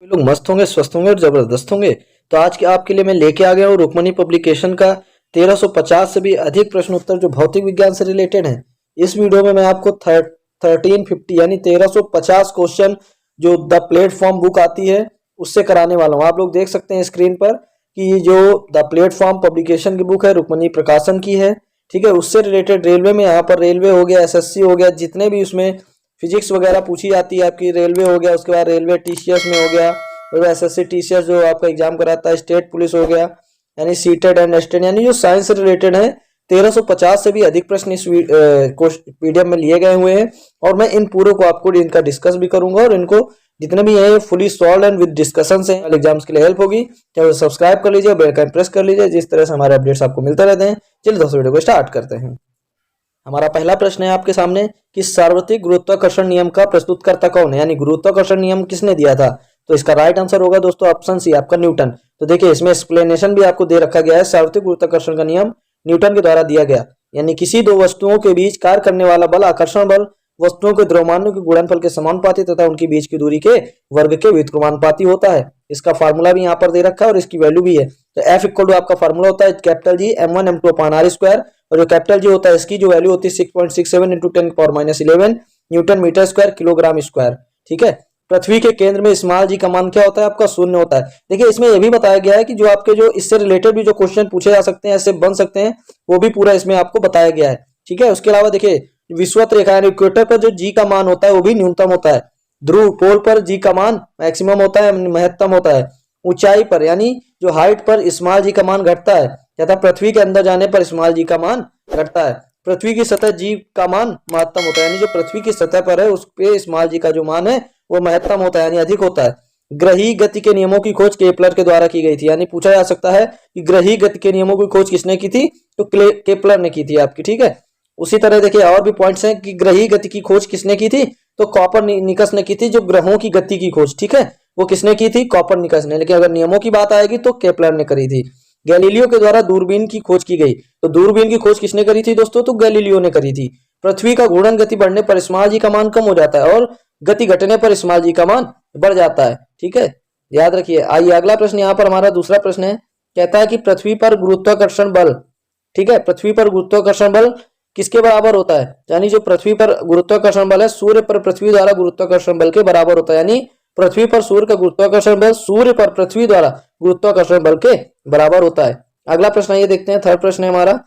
लोग मस्त होंगे, स्वस्थ होंगे और जबरदस्त होंगे। तो आज के आपके लिए मैं लेके आ गया हूँ रुक्मणी पब्लिकेशन का 1350 से भी अधिक प्रश्न उत्तर जो भौतिक विज्ञान से रिलेटेड हैं। इस वीडियो में मैं आपको 1350 यानी 1350 क्वेश्चन जो द प्लेटफॉर्म बुक आती है उससे कराने वाला हूँ। आप लोग देख सकते हैं स्क्रीन पर कि जो द प्लेटफॉर्म पब्लिकेशन की बुक है रुक्मणी प्रकाशन की है, ठीक है। उससे रिलेटेड रेलवे में यहाँ पर रेलवे हो गया, एसएससी हो गया, जितने भी उसमें फिजिक्स वगैरह पूछी जाती है आपकी, रेलवे हो गया, उसके बाद रेलवे टीसीएस में हो गया, और एसएससी टीसीएस जो आपका एग्जाम कराता है, स्टेट पुलिस हो गया, यानी सीटेड एंड एस्टेड, यानी जो साइंस से रिलेटेड है 1350 से भी अधिक प्रश्न इस पीडीएफ में लिए गए हुए हैं। और मैं इन पूरे को आपको इनका डिस्कस भी करूंगा और इनको जितने भी है fully solve and with discussion से एग्जाम्स के लिए हेल्प होगी। तो सब्सक्राइब कर लीजिए, बेल आइकन प्रेस कर लीजिए, जिस तरह से हमारे अपडेट्स आपको मिलते रहते हैं। चलिए दोस्तों वीडियो को स्टार्ट करते हैं। हमारा पहला प्रश्न है आपके सामने कि सार्वत्रिक गुरुत्वाकर्षण नियम का प्रस्तुतकर्ता कौन है, यानी गुरुत्वाकर्षण नियम किसने दिया था। तो इसका राइट आंसर होगा दोस्तों ऑप्शन सी आपका न्यूटन। तो देखिए इसमें एक्सप्लेनेशन भी आपको दे रखा गया है। सार्वत्रिक गुरुत्वाकर्षण का नियम न्यूटन के द्वारा दिया गया, यानी किसी दो वस्तुओं के बीच कार्य करने वाला बल आकर्षण बल वस्तुओं के द्रव्यमानों के गुणनफल के समानुपाती तथा उनके बीच की दूरी के वर्ग के व्युत्क्रमानुपाती होता है। इसका फार्मूला भी यहाँ पर दे रखा है और इसकी वैल्यू भी है। तो एफ इक्वल टू आपका फार्मूला होता है capital G m1 m2 upon r square, और जो कैपिटल जी होता है इसकी जो वैल्यू होती है 6.67 into 10⁻11 newton metre square kilogram square, ठीक है। पृथ्वी के केंद्र में स्मॉल जी का मान क्या होता है आपका, शून्य होता है। देखिए इसमें यह भी बताया गया है कि जो आपके जो इससे रिलेटेड भी जो क्वेश्चन पूछे जा सकते हैं, ऐसे बन सकते हैं, वो भी पूरा इसमें आपको बताया गया है, ठीक है। उसके अलावा देखिए विषुवत रेखा यानी इक्वेटर पर जो जी का मान होता है वो भी न्यूनतम होता है। ध्रुव पोल पर जी का मान मैक्सिमम होता है, महत्तम होता है। ऊंचाई पर यानी जो हाइट पर स्मॉल जी का मान घटता है, तथा पृथ्वी के अंदर जाने पर स्मॉल जी का मान घटता है। पृथ्वी की सतह जी का मान महत्तम होता है, यानी जो पृथ्वी की सतह पर है उस पे स्मॉल जी का जो मान है वो महत्तम होता है, यानी अधिक होता है। ग्रही गति के नियमों की खोज केपलर के द्वारा की गई थी, यानी पूछा जा सकता है कि ग्रही गति के नियमों की खोज किसने की थी, तो केपलर ने की थी आपकी, ठीक है। उसी तरह देखिए और भी पॉइंट्स हैं कि ग्रही गति की खोज किसने की थी, तो कॉपरनिकस ने की थी। जो ग्रहों की गति की खोज, ठीक है, वो किसने की थी, कॉपरनिकस ने। लेकिन अगर नियमों की बात आएगी तो केपलर ने करी थी। गैलीलियो के द्वारा दूरबीन की खोज की गई, तो दूरबीन की खोज किसने करी थी दोस्तों, तो गैलीलियो ने करी थी। पृथ्वी का घूर्णन गति बढ़ने पर स्मॉल जी का मान कम हो जाता है और गति घटने पर स्मॉल जी का मान बढ़ जाता है, ठीक है, याद रखिए। आइए अगला प्रश्न यहाँ पर हमारा दूसरा प्रश्न है, कहता है कि पृथ्वी पर गुरुत्वाकर्षण बल, ठीक है, पृथ्वी पर गुरुत्वाकर्षण बल किसके बराबर होता है, यानी जो पृथ्वी पर गुरुत्वाकर्षण बल है सूर्य पर पृथ्वी द्वारा गुरुत्वाकर्षण बल के बराबर होता है, यानी पृथ्वी पर सूर्य का गुरुत्वाकर्षण बल सूर्य पर पृथ्वी द्वारा गुरुत्वाकर्षण बल के बराबर होता है। अगला प्रश्न ये देखते हैं, थर्ड प्रश्न है हमारा।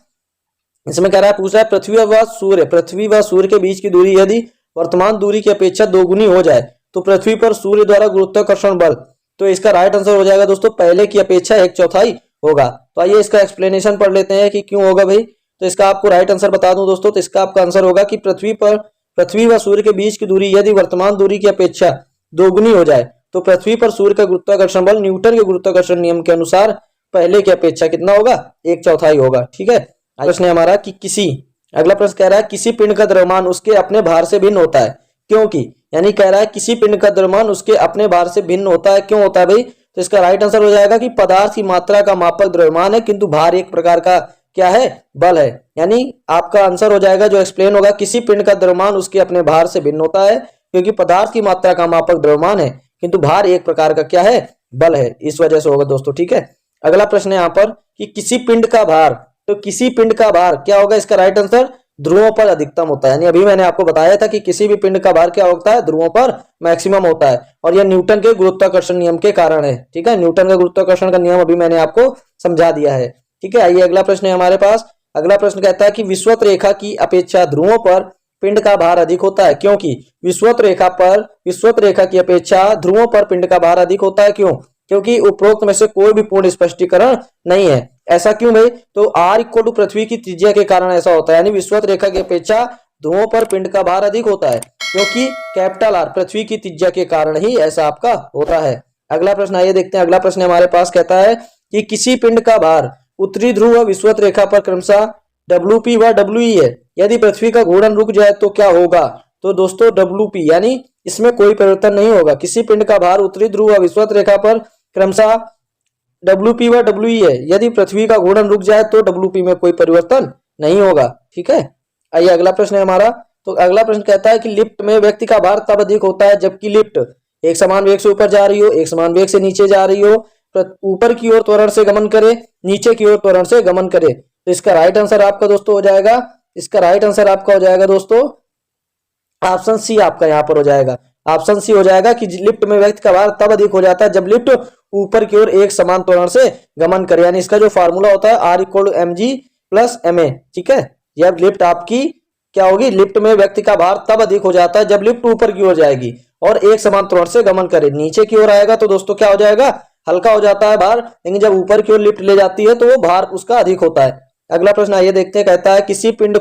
इसमें कह रहा है, पूछ रहा है पृथ्वी व सूर्य के बीच की दूरी यदि वर्तमान दूरी की अपेक्षा दोगुनी हो जाए तो पृथ्वी पर सूर्य द्वारा गुरुत्वाकर्षण बल, तो इसका राइट आंसर हो जाएगा दोस्तों पहले की अपेक्षा 1/4 होगा। तो आइए इसका एक्सप्लेनेशन पढ़ लेते हैं कि क्यों होगा भाई। तो इसका आपको राइट आंसर बता दूं दोस्तों, तो इसका आपका आंसर होगा कि पृथ्वी व सूर्य के बीच की दूरी यदि वर्तमान दूरी की अपेक्षा दोगुनी हो जाए तो पृथ्वी पर सूर्य का गुरुत्वाकर्षण बल न्यूटन के गुरुत्वाकर्षण नियम के अनुसार पहले की अपेक्षा कितना होगा, 1/4 होगा, ठीक है। प्रश्न है हमारा कि अगला प्रश्न कह रहा है किसी पिंड का द्रव्यमान उसके अपने भार से भिन्न होता है क्योंकि, यानी कह रहा है किसी पिंड का द्रव्यमान उसके अपने भार से भिन्न होता है, क्यों होता है भाई। तो इसका राइट आंसर हो जाएगा कि पदार्थ की मात्रा का मापक द्रव्यमान है किंतु भार एक प्रकार का क्या है, बल है। यानी आपका आंसर हो जाएगा जो एक्सप्लेन होगा, किसी पिंड का द्रव्यमान उसके अपने भार से भिन्न होता है क्योंकि पदार्थ की मात्रा का मापक द्रव्यमान है किंतु भार एक प्रकार का क्या है, बल है, इस वजह से होगा दोस्तों, ठीक है। अगला प्रश्न है यहाँ पर कि किसी पिंड का भार, तो किसी पिंड का भार क्या होगा, इसका राइट आंसर ध्रुवों पर अधिकतम होता है। यानी अभी मैंने आपको बताया था कि किसी भी पिंड का भार क्या होता है, ध्रुवों पर मैक्सिमम होता है, और यह न्यूटन के गुरुत्वाकर्षण नियम के कारण है, ठीक है। न्यूटन का गुरुत्वाकर्षण का नियम अभी मैंने आपको समझा दिया है, ठीक है। आइए अगला प्रश्न है हमारे पास। अगला प्रश्न कहता है कि विषुवत रेखा की अपेक्षा ध्रुवों पर पिंड का भार अधिक होता है क्योंकि विषुवत रेखा की अपेक्षा ध्रुवों पर पिंड का भार अधिक होता है, क्यों, क्योंकि उपरोक्त में से कोई भी पूर्ण स्पष्टीकरण नहीं है। ऐसा क्यों भाई, तो r इक्वल टू पृथ्वी की त्रिज्या के कारण ऐसा होता है, यानी विषुवत रेखा की अपेक्षा ध्रुवों पर पिंड का भार अधिक होता है क्योंकि कैपिटल R पृथ्वी की त्रिज्या के कारण ही ऐसा आपका होता है। अगला प्रश्न आइए देखते हैं। अगला प्रश्न हमारे पास कहता है कि किसी पिंड का भार उत्तरी ध्रुव व विषुवत रेखा पर क्रमशः WP व WE है, यदि पृथ्वी का घूर्णन रुक जाए तो क्या होगा। तो दोस्तों WP यानी इसमें कोई परिवर्तन नहीं होगा। किसी पिंड का भार उत्तरी ध्रुव व विषुवत रेखा पर क्रमशः WP व WE है, यदि पृथ्वी का घूर्णन रुक जाए तो WP में कोई परिवर्तन नहीं होगा, ठीक है। आइए अगला प्रश्न है हमारा। तो अगला प्रश्न कहता है कि लिफ्ट में व्यक्ति का भार तब अधिक होता है जबकि लिफ्ट एक समान वेग से ऊपर जा रही हो, एक समान वेग से नीचे जा रही हो, ऊपर की ओर त्वरण से गमन करे, नीचे की ओर त्वरण से गमन करे। तो इसका राइट आंसर आपका दोस्तों हो जाएगा, इसका राइट आंसर आपका हो जाएगा दोस्तों ऑप्शन सी आपका यहाँ पर हो जाएगा। ऑप्शन सी हो जाएगा कि लिफ्ट में व्यक्ति का भार तब अधिक हो जाता है जब लिफ्ट ऊपर की ओर एक समान त्वरण से गमन करे, यानी इसका जो फार्मूला होता है R equal to m g plus m a. ठीक है, यह लिफ्ट आपकी क्या होगी, लिफ्ट में व्यक्ति का भार तब अधिक हो जाता है जब लिफ्ट ऊपर की ओर जाएगी और एक समान त्वरण से गमन करे। नीचे की ओर आएगा तो दोस्तों क्या हो जाएगा, हल्का हो जाता है भार, लेकिन जब ऊपर की ओर लिफ्ट ले जाती है तो वो भार उसका अधिक होता है। अगला प्रश्न आइए देखते हैं, कहता है किसी पिंड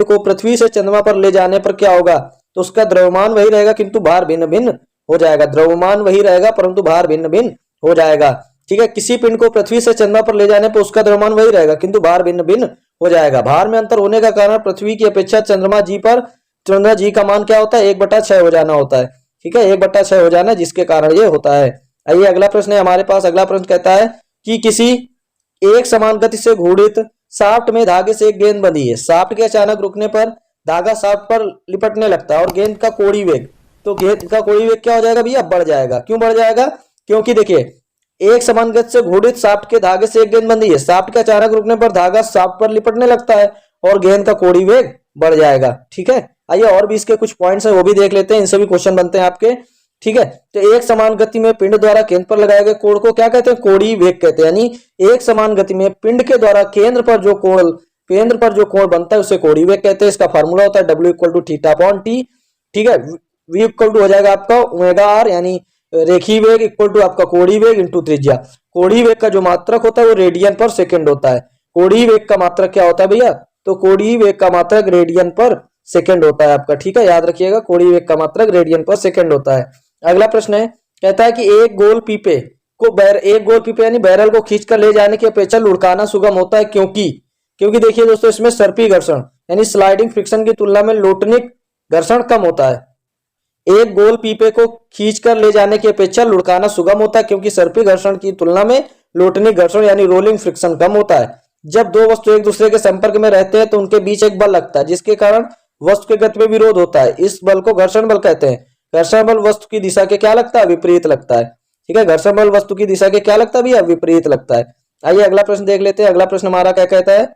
को पृथ्वी से चंद्रमा पर ले जाने पर क्या होगा, तो उसका द्रव्यमान वही रहेगा किंतु भार भिन्न भिन्न हो जाएगा। द्रव्यमान वही रहेगा परंतु भार भिन्न भिन्न हो जाएगा। ठीक है, किसी पिंड को पृथ्वी से चंद्रमा पर ले जाने पर उसका द्रव्यमान वही रहेगा किंतु भार भिन्न भिन्न हो जाएगा। भार में अंतर होने का कारण पृथ्वी की अपेक्षा चंद्रमा जी का मान क्या होता है, 1/6 हो जाना होता है। ठीक है, 1/6 हो जाना जिसके कारण ये होता है। आइए अगला प्रश्न है हमारे पास। अगला प्रश्न कहता है कि किसी एक समान गति से घूर्णित शाफ्ट में धागे से एक गेंद बंधी है। शाफ्ट के अचानक रुकने पर धागा शाफ्ट पर लिपटने लगता है और गेंद का कोणीय वेग, तो गेंद का कोणीय वेग क्या हो जाएगा भैया, बढ़ जाएगा। क्यों बढ़ जाएगा, क्योंकि देखिए एक समान गति से घूर्णित शाफ्ट के धागे से एक गेंद बंधी है, शाफ्ट के अचानक रुकने पर धागा शाफ्ट पर लिपटने लगता है और गेंद का कोणीय वेग बढ़ जाएगा। ठीक है, आइए और भी इसके कुछ पॉइंट्स हैं वो भी देख लेते हैं, इनसे भी क्वेश्चन बनते हैं आपके। ठीक है, तो एक समान गति में पिंड द्वारा केंद्र पर लगाए गए कोण को क्या कहते हैं, कोणीय वेग कहते हैं। यानी एक समान गति में पिंड के द्वारा केंद्र पर जो कोण बनता है उसे कोणीय वेग कहते हैं। इसका फार्मूला होता है W equal to theta upon t. ठीक है, V इक्वल टू हो जाएगा आपका ओमेगा आर, यानी रेखीय वेग इक्वल टू आपका कोणीय वेग इंटू त्रिज्या। कोणीय वेग का जो मात्रक होता है वो रेडियन पर सेकेंड होता है। कोणीय वेग का मात्रक क्या होता है भैया, तो कोणीय वेग का मात्रक रेडियन पर सेकेंड होता है आपका। ठीक है, याद रखिएगा, कोणीय वेग का मात्रक रेडियन पर सेकेंड होता है। अगला प्रश्न है, कहता है कि एक गोल पीपे यानी बैरल को खींचकर ले जाने की अपेक्षा लुढ़काना सुगम होता है, क्योंकि देखिए दोस्तों इसमें सर्पी घर्षण यानी स्लाइडिंग फ्रिक्शन की तुलना में लोटनिक घर्षण कम होता है। एक गोल पीपे को खींचकर ले जाने की अपेक्षा लुढ़काना सुगम होता है क्योंकि सर्पी घर्षण की तुलना में लोटनिक घर्षण यानी रोलिंग फ्रिक्शन कम होता है। जब दो वस्तु एक दूसरे के संपर्क में रहते हैं तो उनके बीच एक बल लगता है जिसके कारण वस्तु के गति में विरोध होता है। इस बल को घर्षण बल कहते हैं। घर्षण बल वस्तु की दिशा के क्या लगता है, विपरीत लगता है। ठीक है, घर्षण बल वस्तु की दिशा के क्या लगता है भैया, विपरीत लगता है। आइए अगला प्रश्न देख लेते हैं। अगला प्रश्न हमारा क्या कहता है,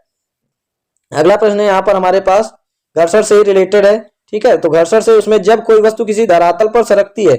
अगला प्रश्न है यहाँ पर हमारे पास घर्षण से ही रिलेटेड है। ठीक है, तो घर्षण से उसमें जब कोई वस्तु किसी धरातल पर सरकती है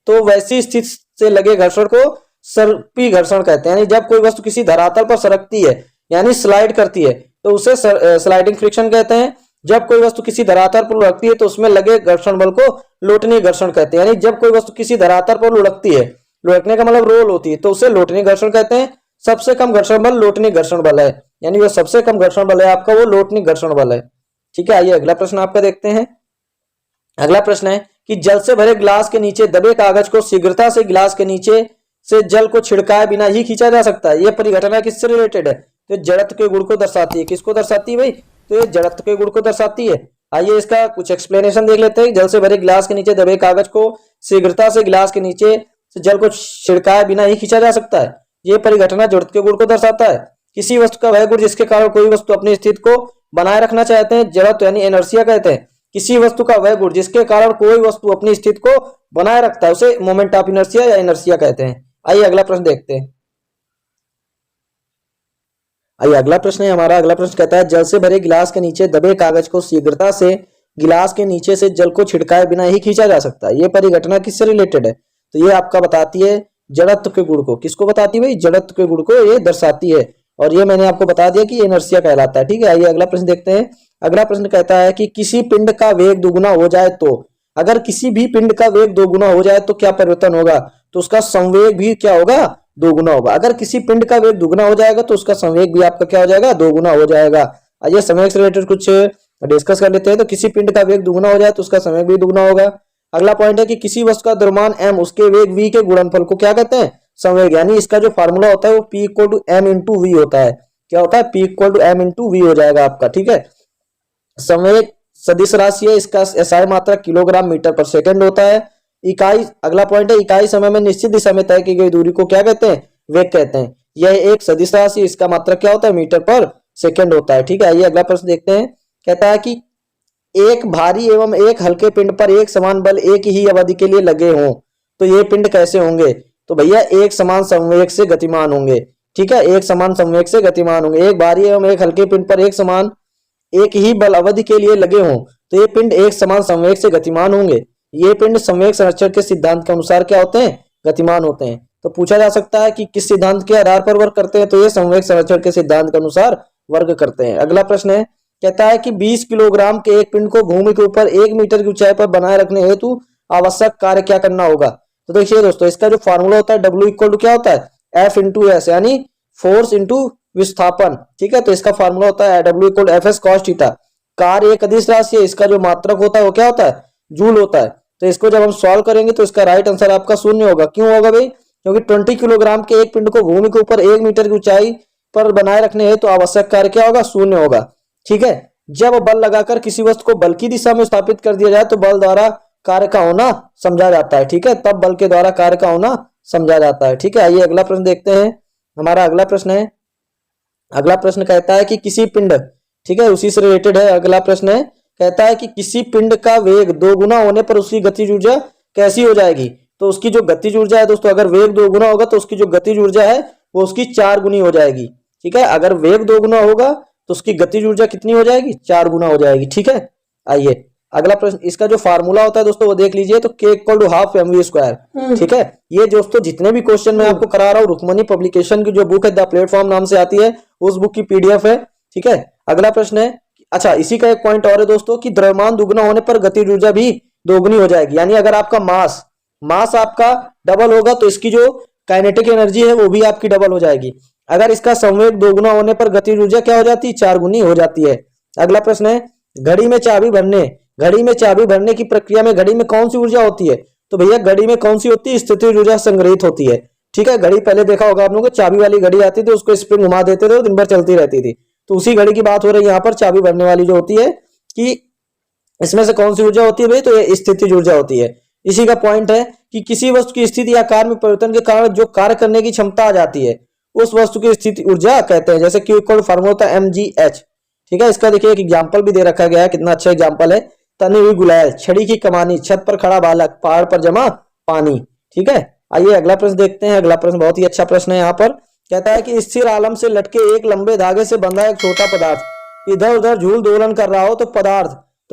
तो वैसी स्थिति से लगे घर्षण को सर्पी घर्षण कहते हैं। यानी जब कोई वस्तु किसी धरातल पर सरकती है यानी स्लाइड करती है तो उसे स्लाइडिंग फ्रिक्शन कहते हैं। जब कोई वस्तु किसी धरातल पर लुढ़कती है तो उसमें लगे घर्षण बल को लोटनी घर्षण कहते हैं। यानी जब कोई वस्तु किसी धरातल पर लुढ़कती है, लुढ़कने का मतलब रोल होती है, तो उसे लोटनी घर्षण कहते हैं। सबसे कम घर्षण बल लोटनी घर्षण बल है, यानी वो सबसे कम घर्षण बल है आपका वो लोटनी घर्षण बल है। ठीक है, आइए अगला प्रश्न आपका देखते हैं। अगला प्रश्न है कि जल से भरे गिलास के नीचे दबे कागज को शीघ्रता से गिलास के नीचे से जल को छिड़काए बिना ही खींचा जा सकता है। यह परिघटना किससे रिलेटेड है, तो जड़त्व के गुण को दर्शाती है। किसको दर्शाती है भाई, तो ये जड़त्व के गुण को दर्शाती है। आइए इसका कुछ एक्सप्लेनेशन देख लेते हैं। जल से भरे गिलास के नीचे दबे कागज को शीघ्रता से गिलास के नीचे से जल को छिड़काए बिना ही खींचा जा सकता है। यह परिघटना जड़त्व के गुण को दर्शाता है। किसी वस्तु का वह गुण जिसके कारण कोई वस्तु अपनी स्थिति को बनाए रखना चाहते हैं जड़त्व यानी इनर्शिया कहते हैं। किसी वस्तु का वह गुण जिसके कारण कोई वस्तु अपनी स्थिति को बनाए रखता है उसे मोमेंट ऑफ इनर्शिया या इनर्शिया कहते हैं। आइए अगला प्रश्न देखते हैं। आइए अगला प्रश्न है हमारा। अगला प्रश्न कहता है जल से भरे गिलास के नीचे दबे कागज को शीघ्रता से गिलास के नीचे से जल को छिड़काए बिना ही खींचा जा सकता है। यह परिघटना किससे रिलेटेड है, तो ये आपका बताती है जड़त्व के गुण को। किसको बताती है भाई, जड़त्व के गुण को ये दर्शाती है। और ये मैंने आपको बता दिया कि इनर्शिया कहलाता है। ठीक है, आइए अगला प्रश्न देखते हैं। अगला प्रश्न कहता है कि किसी पिंड का वेग दुगुना हो जाए तो, अगर किसी भी पिंड का वेग दोगुना हो जाए तो क्या परिवर्तन होगा, तो उसका संवेग भी क्या होगा, दोगुना होगा। अगर किसी पिंड का वेग दुगुना हो जाएगा तो उसका संवेग भी आपका क्या हो जाएगा, दोगुना हो जाएगा। आइए संवेग से रिलेटेड कुछ डिस्कस कर लेते हैं। तो किसी पिंड का वेग दुगुना हो जाए तो उसका संवेग भी दुगुना होगा। अगला पॉइंट है कि किसी वस्तु का द्रव्यमान m उसके वेग v के गुणनफल को क्या कहते हैं, संवेग। यानी इसका जो फार्मूला होता है वो P equal to m into v होता है। क्या होता है, P equal to m into v हो जाएगा आपका। ठीक है, संवेग सदिश राशि है, इसका SI मात्रक किलोग्राम मीटर पर सेकंड होता है। इकाई, अगला पॉइंट है इकाई समय में निश्चित दिशा में तय की गई दूरी को क्या कहते हैं, वेग कहते हैं। यह एक सदिश राशि, इसका मात्रक क्या होता है, मीटर पर सेकंड होता है। ठीक है, आइए अगला प्रश्न देखते हैं। कहता है कि एक भारी एवं एक हल्के पिंड पर एक समान बल एक ही अवधि के लिए लगे हों तो ये पिंड कैसे होंगे? तो भैया एक समान संवेग से गतिमान होंगे। ठीक है, एक समान संवेग से गतिमान होंगे। एक भारी एवं एक हल्के पिंड पर एक ही बल अवधि के लिए लगे हों तो ये पिंड एक समान संवेग से गतिमान होंगे। ये पिंड संवेग संरक्षण के सिद्धांत के अनुसार क्या होते हैं? गतिमान होते हैं। तो पूछा जा सकता है कि किस सिद्धांत के आधार पर वर्ग करते हैं? तो ये संवेग संरक्षण के सिद्धांत के अनुसार वर्ग करते हैं। अगला प्रश्न है, कहता है कि 20 किलोग्राम के एक पिंड को भूमि के ऊपर 1 मीटर की ऊंचाई पर बनाए रखने हेतु आवश्यक कार्य क्या करना होगा? तो देखिए दोस्तों, इसका जो फॉर्मूला होता है W इक्वल टू क्या होता है? F इंटू एस, यानी फोर्स इंटू विस्थापन। ठीक है, तो इसका फॉर्मूला होता है W equal to f s cos theta. कार्य एक अदिश राशि है, इसका जो मात्रक होता है वो क्या होता है? जूल होता है। तो इसको जब हम सॉल्व करेंगे तो इसका राइट आंसर आपका 0 होगा। क्यों होगा भाई? क्योंकि 20 किलोग्राम के एक पिंड को भूमि के ऊपर 1 मीटर की ऊंचाई पर बनाए रखने है तो आवश्यक कार्य क्या होगा? 0 होगा। ठीक है, जब बल लगाकर किसी वस्तु को बल की दिशा में स्थापित कर दिया जाए तो बल द्वारा कार्य का होना समझा जाता है। ठीक है, तब बल के द्वारा कार्य का होना समझा जाता है। ठीक है, आइए अगला प्रश्न देखते हैं। हमारा अगला प्रश्न है, अगला प्रश्न कहता है कि किसी पिंड, ठीक है उसी से रिलेटेड है। अगला प्रश्न है, कहता है कि किसी पिंड का वेग 2 गुना होने पर उसकी गतिज ऊर्जा कैसी हो जाएगी? तो उसकी जो गतिज ऊर्जा है दोस्तों, अगर वेग 2 गुना होगा तो उसकी जो गतिज ऊर्जा है वो उसकी 4 गुनी हो जाएगी। ठीक है, अगर वेग 2 गुना होगा तो उसकी गतिज ऊर्जा कितनी हो जाएगी? 4 गुना हो जाएगी। ठीक है, आइए अगला प्रश्न, इसका जो फार्मूला होता है दोस्तों वो देख लीजिए। तो K equal to half mv square. ठीक है, ये दोस्तों जितने भी क्वेश्चन मैं आपको करा रहा हूँ रुक्मणी पब्लिकेशन की जो बुक है द प्लेटफॉर्म नाम से आती है, उस बुक की PDF है। ठीक है, अगला प्रश्न है, अच्छा इसी का एक पॉइंट और है दोस्तों कि द्रव्यमान दुगना होने पर गतिज ऊर्जा भी दोगुनी हो जाएगी। यानी अगर आपका मास आपका डबल होगा तो इसकी जो काइनेटिक एनर्जी है वो भी आपकी डबल हो जाएगी। अगर इसका संवेग दोगुना होने पर गतिज ऊर्जा क्या हो जाती है? 4 गुनी हो जाती है। अगला प्रश्न है, घड़ी में चाबी भरने की प्रक्रिया में घड़ी में कौन सी ऊर्जा होती है? तो भैया घड़ी में कौन सी होती है? स्थितिज ऊर्जा संग्रहित होती है। ठीक है, घड़ी पहले देखा होगा आप लोगों को, चाबी वाली घड़ी आती थी, उसको स्प्रिंग घुमा देते थे, दिन भर चलती रहती थी। तो उसी घड़ी की बात हो रही है यहाँ पर, चाबी भरने वाली जो होती है, कि इसमें से कौन सी ऊर्जा होती है भाई? तो ये स्थितिज ऊर्जा होती है। इसी का पॉइंट है कि किसी वस्तु की स्थिति या आकार में परिवर्तन के कारण जो कार्य करने की क्षमता आ जाती है उस वस्तु की स्थिति ऊर्जा कहते हैं। जैसे Q इक्वल फार्मूला होता है mgh। ठीक है, इसका देखिए एक एग्जांपल भी दे रखा गया है, कितना अच्छा एग्जांपल है। तनी हुई गुलाल, छड़ी की कमानी, छत पर खड़ा बालक, पहाड़ पर जमा पानी। ठीक है, आइए अगला प्रश्न देखते हैं। अगला प्रश्न बहुत ही अच्छा प्रश्न है। यहाँ पर कहता है कि स्थिर आलम से लटके एक लंबे धागे से बंधा एक छोटा पदार्थ इधर उधर झूल दोलन कर रहा हो तो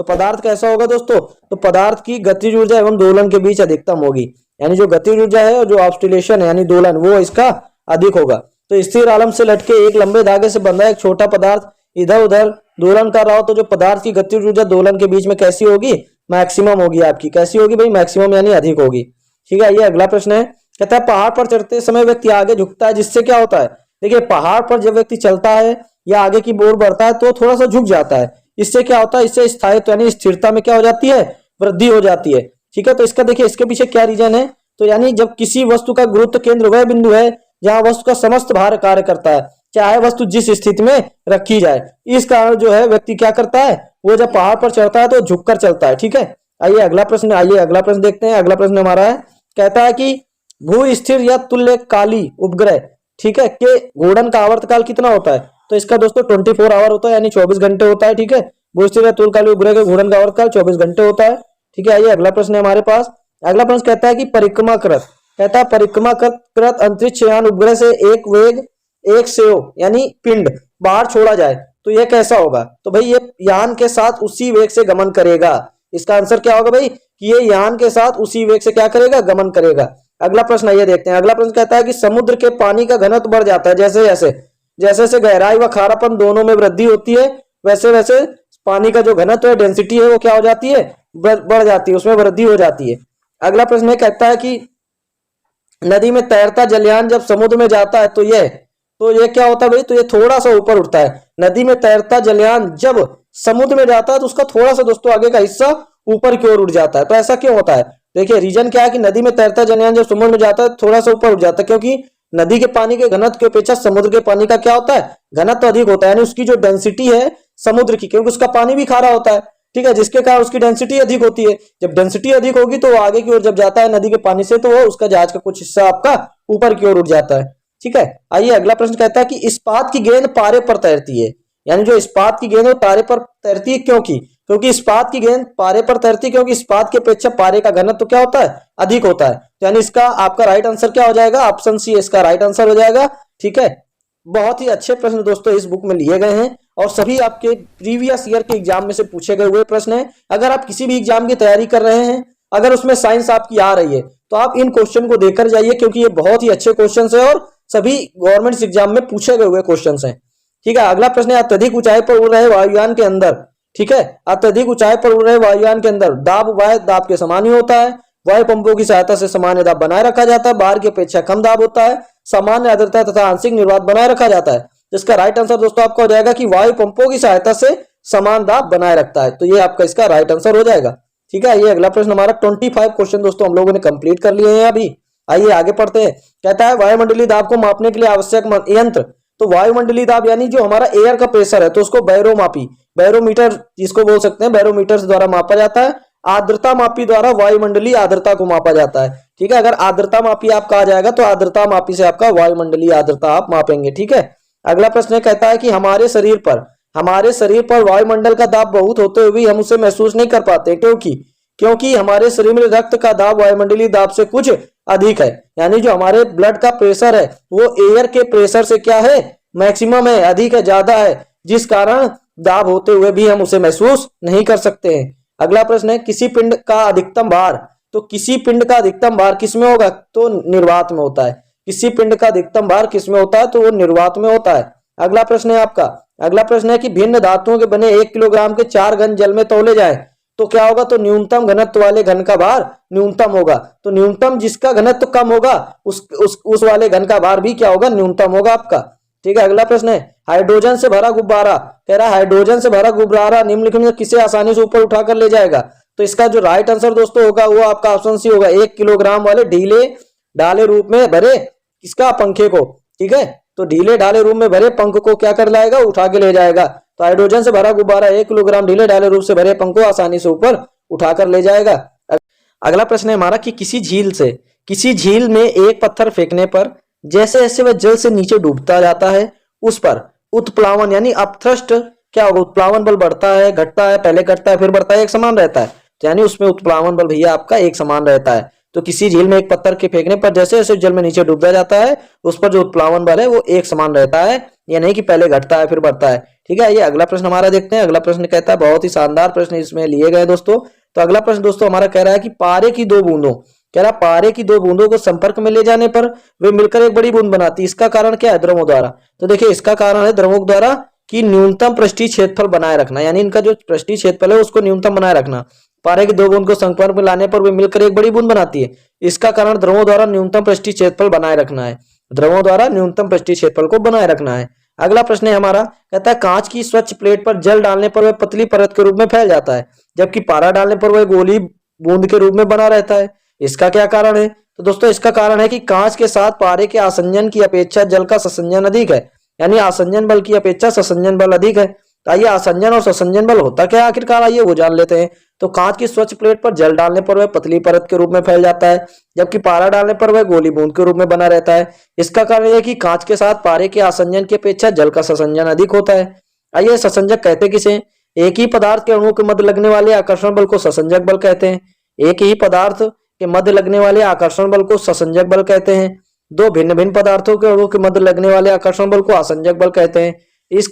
पदार्थ कैसा होगा दोस्तों? तो पदार्थ की गतिज ऊर्जा एवं दोलन के बीच अधिकतम होगी। यानी जो गतिज ऊर्जा है और जो ऑस्टिलेशन है यानी दोलन, वो इसका अधिक होगा। तो स्थिर आलम से लटके एक लंबे धागे से बंधा एक छोटा पदार्थ इधर उधर दोलन कर रहा हो तो जो पदार्थ की गतिज ऊर्जा दोलन के बीच में कैसी होगी? मैक्सिमम होगी आपकी। कैसी होगी भाई? मैक्सिमम यानी अधिक होगी। ठीक है, ये अगला प्रश्न है। कहता है पहाड़ पर चढ़ते समय व्यक्ति आगे झुकता है जिससे क्या होता है? देखिए पहाड़ पर जब व्यक्ति चलता है या आगे की ओर बढ़ता है तो थोड़ा सा झुक जाता है। इससे क्या होता है? इससे स्थायित्व यानी स्थिरता में क्या हो जाती है? वृद्धि हो जाती है। ठीक है, तो इसका देखिए इसके पीछे क्या रीजन है? तो यानी जब किसी वस्तु का गुरुत्व केंद्र वह बिंदु है जहां वस्तु का समस्त भार कार्य करता है, चाहे वस्तु जिस स्थिति में रखी जाए। इस कारण जो है व्यक्ति क्या करता है? वो जब पहाड़ पर चढ़ता है तो झुककर चलता है। ठीक है, आइए अगला प्रश्न देखते हैं। अगला प्रश्न हमारा है, कहता है कि भू स्थिर या तुल्यकाली उपग्रह, ठीक है, के घूर्णन का आवर्तकाल कितना होता है? तो इसका दोस्तों 24 आवर होता है, यानी 24 घंटे होता है। ठीक है, भू स्थिर या तुल्यकाली उपग्रह के घूर्णन का आवर्तकाल 24 घंटे होता है। ठीक है, आइए अगला प्रश्न है हमारे पास। अगला प्रश्न कहता है कि परिक्रमाकृत अंतरिक्ष यान उपग्रह से एक वेग एक सेव यानी पिंड बाहर छोड़ा जाए तो यह कैसा होगा? तो भाई ये यान के साथ उसी वेग से गमन करेगा। इसका आंसर क्या होगा भाई? कि ये यान के साथ उसी वेग से क्या करेगा? गमन करेगा। अगला प्रश्न ये देखते हैं। अगला प्रश्न कहता है कि समुद्र के पानी का घनत्व बढ़ जाता है जैसे जैसे गहराई व खारापन दोनों में वृद्धि होती है, वैसे वैसे पानी का जो घनत्व है, डेंसिटी है, वो क्या हो जाती है? बढ़ जाती है, उसमें वृद्धि हो जाती है। अगला प्रश्न कहता है कि नदी में तैरता जलयान जब समुद्र में जाता है तो ये क्या होता है भाई? तो ये थोड़ा सा ऊपर उठता है। नदी में तैरता जलयान जब समुद्र में जाता है तो उसका थोड़ा सा दोस्तों आगे का हिस्सा ऊपर की ओर उठ जाता है। तो ऐसा क्यों होता है? देखिए रीजन क्या है कि नदी में तैरता जलयान जब समुद्र में जाता है थोड़ा सा ऊपर उठ जाता है, क्योंकि नदी के पानी के घनत्व की अपेक्षा समुद्र के पानी का क्या होता है? घनत्व अधिक होता है, यानी उसकी जो डेंसिटी है समुद्र की, क्योंकि उसका पानी भी खारा होता है। ठीक है, जिसके कारण उसकी डेंसिटी अधिक होती है। जब डेंसिटी अधिक होगी तो आगे की ओर जब जाता है नदी के पानी से, तो वो उसका जहाज का कुछ हिस्सा आपका ऊपर की ओर उठ जाता है। ठीक है, आइए अगला प्रश्न कहता है कि इस्पात की गेंद पारे पर तैरती है, यानी जो इस्पात की गेंद है तारे पर तैरती है, क्योंकि क्योंकि इस्पात की गेंद पारे पर तैरती, क्योंकि इस्पात की अपेक्षा पारे का घनत्व तो क्या होता है, अधिक होता है। तो यानी इसका आपका राइट आंसर क्या हो जाएगा, ऑप्शन सी इसका राइट आंसर हो जाएगा। ठीक है, बहुत ही अच्छे प्रश्न दोस्तों इस बुक में लिए गए हैं और सभी आपके प्रीवियस ईयर के एग्जाम में से पूछे गए हुए प्रश्न हैं। अगर आप किसी भी एग्जाम की तैयारी कर रहे हैं, अगर उसमें साइंस आपकी आ रही है, तो आप इन क्वेश्चन को देकर जाइए, क्योंकि ये बहुत ही अच्छे क्वेश्चन है और सभी गवर्नमेंट एग्जाम में पूछे गए हुए क्वेश्चन हैं। ठीक है, अगला प्रश्न है, अत्यधिक ऊंचाई पर उड़ रहे वायुयान के अंदर, ठीक है, अत्यधिक ऊंचाई पर उड़ रहे वायुयान के अंदर दाब वायु दाब के समान ही होता है। वायु पंपों की सहायता से सामान्य दाब बनाए रखा जाता है, बाहर की अपेक्षा कम दाब होता है, सामान्य आर्द्रता तथा आंशिक निर्वात बनाए रखा जाता है। इसका राइट आंसर दोस्तों आपका हो जाएगा कि वायु पंपों की सहायता से समान दाब बनाए रखता है। तो ये आपका इसका राइट आंसर हो जाएगा। ठीक है, ये अगला प्रश्न हमारा 25 क्वेश्चन दोस्तों हम लोगों ने कंप्लीट कर लिए हैं अभी। आइए आगे पढ़ते हैं। कहता है वायुमंडलीय दाब को मापने के लिए आवश्यक यंत्र। तो वायुमंडलीय दाब यानी जो हमारा एयर का प्रेशर है, तो उसको बैरोमापी, बैरोमीटर जिसको बोल सकते हैं, बैरोमीटर द्वारा मापा जाता है। आर्द्रता मापी द्वारा वायुमंडलीय आर्द्रता को मापा जाता है। ठीक है, अगर आर्द्रता मापी आपका आ जाएगा तो आर्द्रता मापी से आपका वायुमंडलीय आर्द्रता आप मापेंगे। ठीक है, अगला प्रश्न कहता है कि हमारे शरीर पर वायुमंडल का दाब बहुत होते हुए भी हम उसे महसूस नहीं कर पाते, क्योंकि हमारे शरीर में रक्त का दाब वायुमंडलीय दाब से कुछ अधिक है। यानी जो हमारे ब्लड का प्रेशर है वो एयर के प्रेशर से क्या है, मैक्सिमम है, अधिक है, ज्यादा है, जिस कारण दाब होते हुए भी हम उसे महसूस नहीं कर सकते हैं। अगला प्रश्न है, किसी पिंड का अधिकतम भार, तो किसी पिंड का अधिकतम भार किसमें होगा, तो निर्वात में होता है। किसी पिंड का अधिकतम भार किसमें होता है, तो वो निर्वात में होता है। अगला प्रश्न है आपका, अगला प्रश्न है कि भिन्न धातुओं के बने 1 किलोग्राम के 4 घन जल में तौले जाए तो क्या होगा, तो न्यूनतम घनत्व वाले घन का भार न्यूनतम होगा। तो न्यूनतम जिसका घनत्व कम होगा उस वाले घन का भार भी क्या होगा, न्यूनतम होगा आपका। ठीक है, अगला प्रश्न है, हाइड्रोजन से भरा गुब्बारा, कह रहा है हाइड्रोजन से भरा गुब्बारा निम्नलिखित में किसे आसानी से ऊपर उठाकर ले जाएगा। तो इसका जो राइट आंसर दोस्तों होगा वो आपका ऑप्शन सी होगा, 1 किलोग्राम वाले ढीले ढाले रूप में भरे इसका पंखे को। ठीक है, तो ढीले ढाले रूप में भरे पंख को क्या कर लाएगा, उठा के ले जाएगा। तो हाइड्रोजन से भरा गुब्बारा 1 किलोग्राम ढीले ढाले रूप से भरे पंख को आसानी से ऊपर उठाकर ले जाएगा। अगला प्रश्न है हमारा कि किसी झील में एक पत्थर फेंकने पर जैसे जैसे वह जल से नीचे डूबता जाता है उस पर उत्प्लावन यानी अपथ्रस्ट क्या होगा, उत्प्लावन बल बढ़ता है, घटता है, पहले घटता है फिर बढ़ता है, एक समान रहता है। तो यानी उसमें उत्प्लावन बल भैया आपका एक समान रहता है। तो किसी झील में एक पत्थर के फेंकने पर जैसे जैसे जल में नीचे डूबता जाता है उस पर जो उत्प्लावन बल है वो एक समान रहता है, ये नहीं कि पहले घटता है फिर बढ़ता है। ठीक है, ये अगला प्रश्न हमारा देखते हैं। अगला प्रश्न कहता है, बहुत ही शानदार प्रश्न इसमें लिए गए दोस्तों। तो अगला प्रश्न दोस्तों हमारा कह रहा है कि पारे की दो बूंदों को संपर्क में ले जाने पर वे मिलकर एक बड़ी बूंद बनाती है, इसका कारण क्या है, द्रवों द्वारा। तो देखिए इसका कारण है द्रवों द्वारा कि न्यूनतम पृष्ठीय क्षेत्रफल बनाए रखना, यानी इनका जो पृष्ठीय क्षेत्रफल है उसको न्यूनतम बनाए रखना। पारे की दो बूंद को संपर्क में लाने पर वे मिलकर एक बड़ी बूंद बनाती है, इसका कारण द्रवों द्वारा न्यूनतम पृष्ठीय क्षेत्रफल बनाए रखना है। द्रवों द्वारा न्यूनतम पृष्ठीय क्षेत्रफल को बनाए रखना है। अगला प्रश्न है हमारा, कहता है कांच की स्वच्छ प्लेट पर जल डालने पर वह पतली परत के रूप में फैल जाता है, जबकि पारा डालने पर वह गोली बूंद के रूप में बना रहता है, इसका क्या कारण है। तो दोस्तों इसका कारण है कि कांच के साथ पारे के आसंजन की अपेक्षा जल का ससंजन अधिक है, यानी आसंजन बल की अपेक्षा ससंजन बल अधिक है। तो आइए आसंजन और ससंजन बल होता क्या आखिरकार, आइए वो जान लेते हैं। तो कांच की स्वच्छ प्लेट पर जल डालने पर वह पतली परत के रूप में फैल जाता है, जबकि पारा डालने पर वह गोली बूंद के रूप में बना रहता है। इसका कारण यह कि कांच के साथ पारे के आसंजन की अपेक्षा जल का ससंजन अधिक होता है। आइए ससंजक कहते किसे, एक ही पदार्थ के अणुओं के मध्य लगने वाले आकर्षण बल को ससंजक बल कहते हैं। एक ही पदार्थ के मध्य लगने वाले आकर्षण बल को ससंजक बल कहते हैं। दो भिन्न भिन्न पदार्थों के अणुओं के मध्य लगने वाले आकर्षण बल को आसंजक बल कहते हैं। इस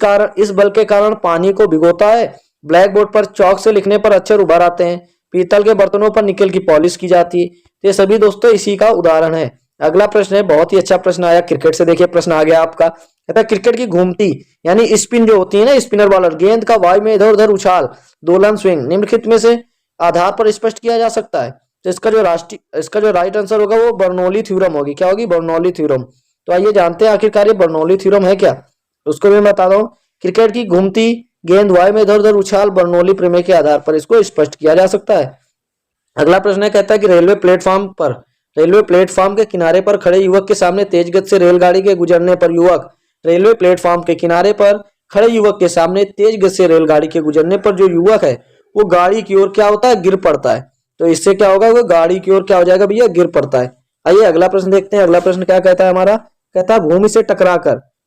बल के कारण पानी को भिगोता है, ब्लैक बोर्ड पर चौक से लिखने पर अक्षर उभर आते हैं, पीतल के बर्तनों पर निकल की पॉलिश की जाती है। ये सभी दोस्तों इसी का उदाहरण है। अगला प्रश्न है, बहुत ही अच्छा प्रश्न आया क्रिकेट से। देखिए प्रश्न आ गया आपका, कहता है क्रिकेट की घूमती यानी स्पिन जो होती है ना, स्पिनर बॉलर गेंद का वायु में इधर उधर उछाल दोलन स्विंग निम्नलिखित में से आधार पर स्पष्ट किया जा सकता है। तो इसका जो राइट आंसर होगा वो बर्नौली थ्योरम होगी। क्या होगी, बर्नौली थ्योरम। तो आइए जानते हैं आखिरकार ये बर्नौली थ्योरम है क्या, उसको भी मैं बता दूं। क्रिकेट की घूमती गेंद वायु में इधर उधर उछाल बर्नौली प्रमेय के आधार पर इसको स्पष्ट किया जा सकता है। अगला प्रश्न है, कहता है कि रेलवे प्लेटफॉर्म के किनारे पर खड़े युवक के सामने तेज गति से रेलगाड़ी के गुजरने पर रेलवे प्लेटफॉर्म के किनारे पर खड़े युवक के सामने तेज गति से रेलगाड़ी के गुजरने पर जो युवक है वो गाड़ी की ओर क्या होता है, गिर पड़ता है। तो इससे क्या होगा, वो गाड़ी की ओर क्या हो जाएगा भैया, गिर पड़ता है। आइए अगला प्रश्न देखते हैं। अगला प्रश्न क्या कहता है हमारा, कहता है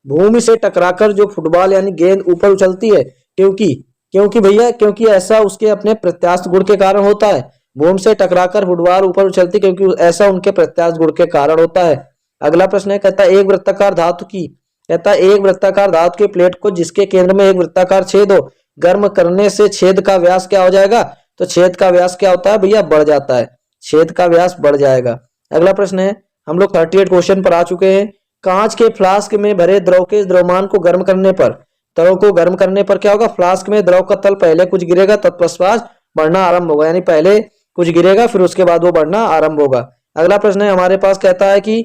भूमि से टकराकर जो फुटबॉल यानी गेंद ऊपर उछलती है, क्योंकि क्योंकि भैया क्योंकि ऐसा उसके अपने प्रत्यास्थ गुण के कारण होता है। भूमि से टकराकर फुटबॉल ऊपर उछलती क्योंकि ऐसा उनके प्रत्यास्थ गुण के कारण होता है। अगला प्रश्न है, कहता है एक वृत्ताकार धातु की, कहता है एक वृत्ताकार धातु के प्लेट को जिसके केंद्र में एक वृत्ताकार छेद हो, गर्म करने से छेद का व्यास क्या हो जाएगा? तो छेद का व्यास क्या होता है भैया? बढ़ जाता है, छेद का व्यास बढ़ जाएगा। अगला प्रश्न है, हम लोग 38 क्वेश्चन पर आ चुके हैं। कांच के फ्लास्क में भरे द्रव के द्रव्यमान को गर्म करने पर, द्रव को गर्म करने पर क्या होगा? फ्लास्क में द्रव का तल पहले कुछ गिरेगा तत्पश्चात बढ़ना आरंभ होगा, यानी पहले कुछ गिरेगा फिर उसके बाद वो बढ़ना आरंभ होगा। अगला प्रश्न है हमारे पास, कहता है कि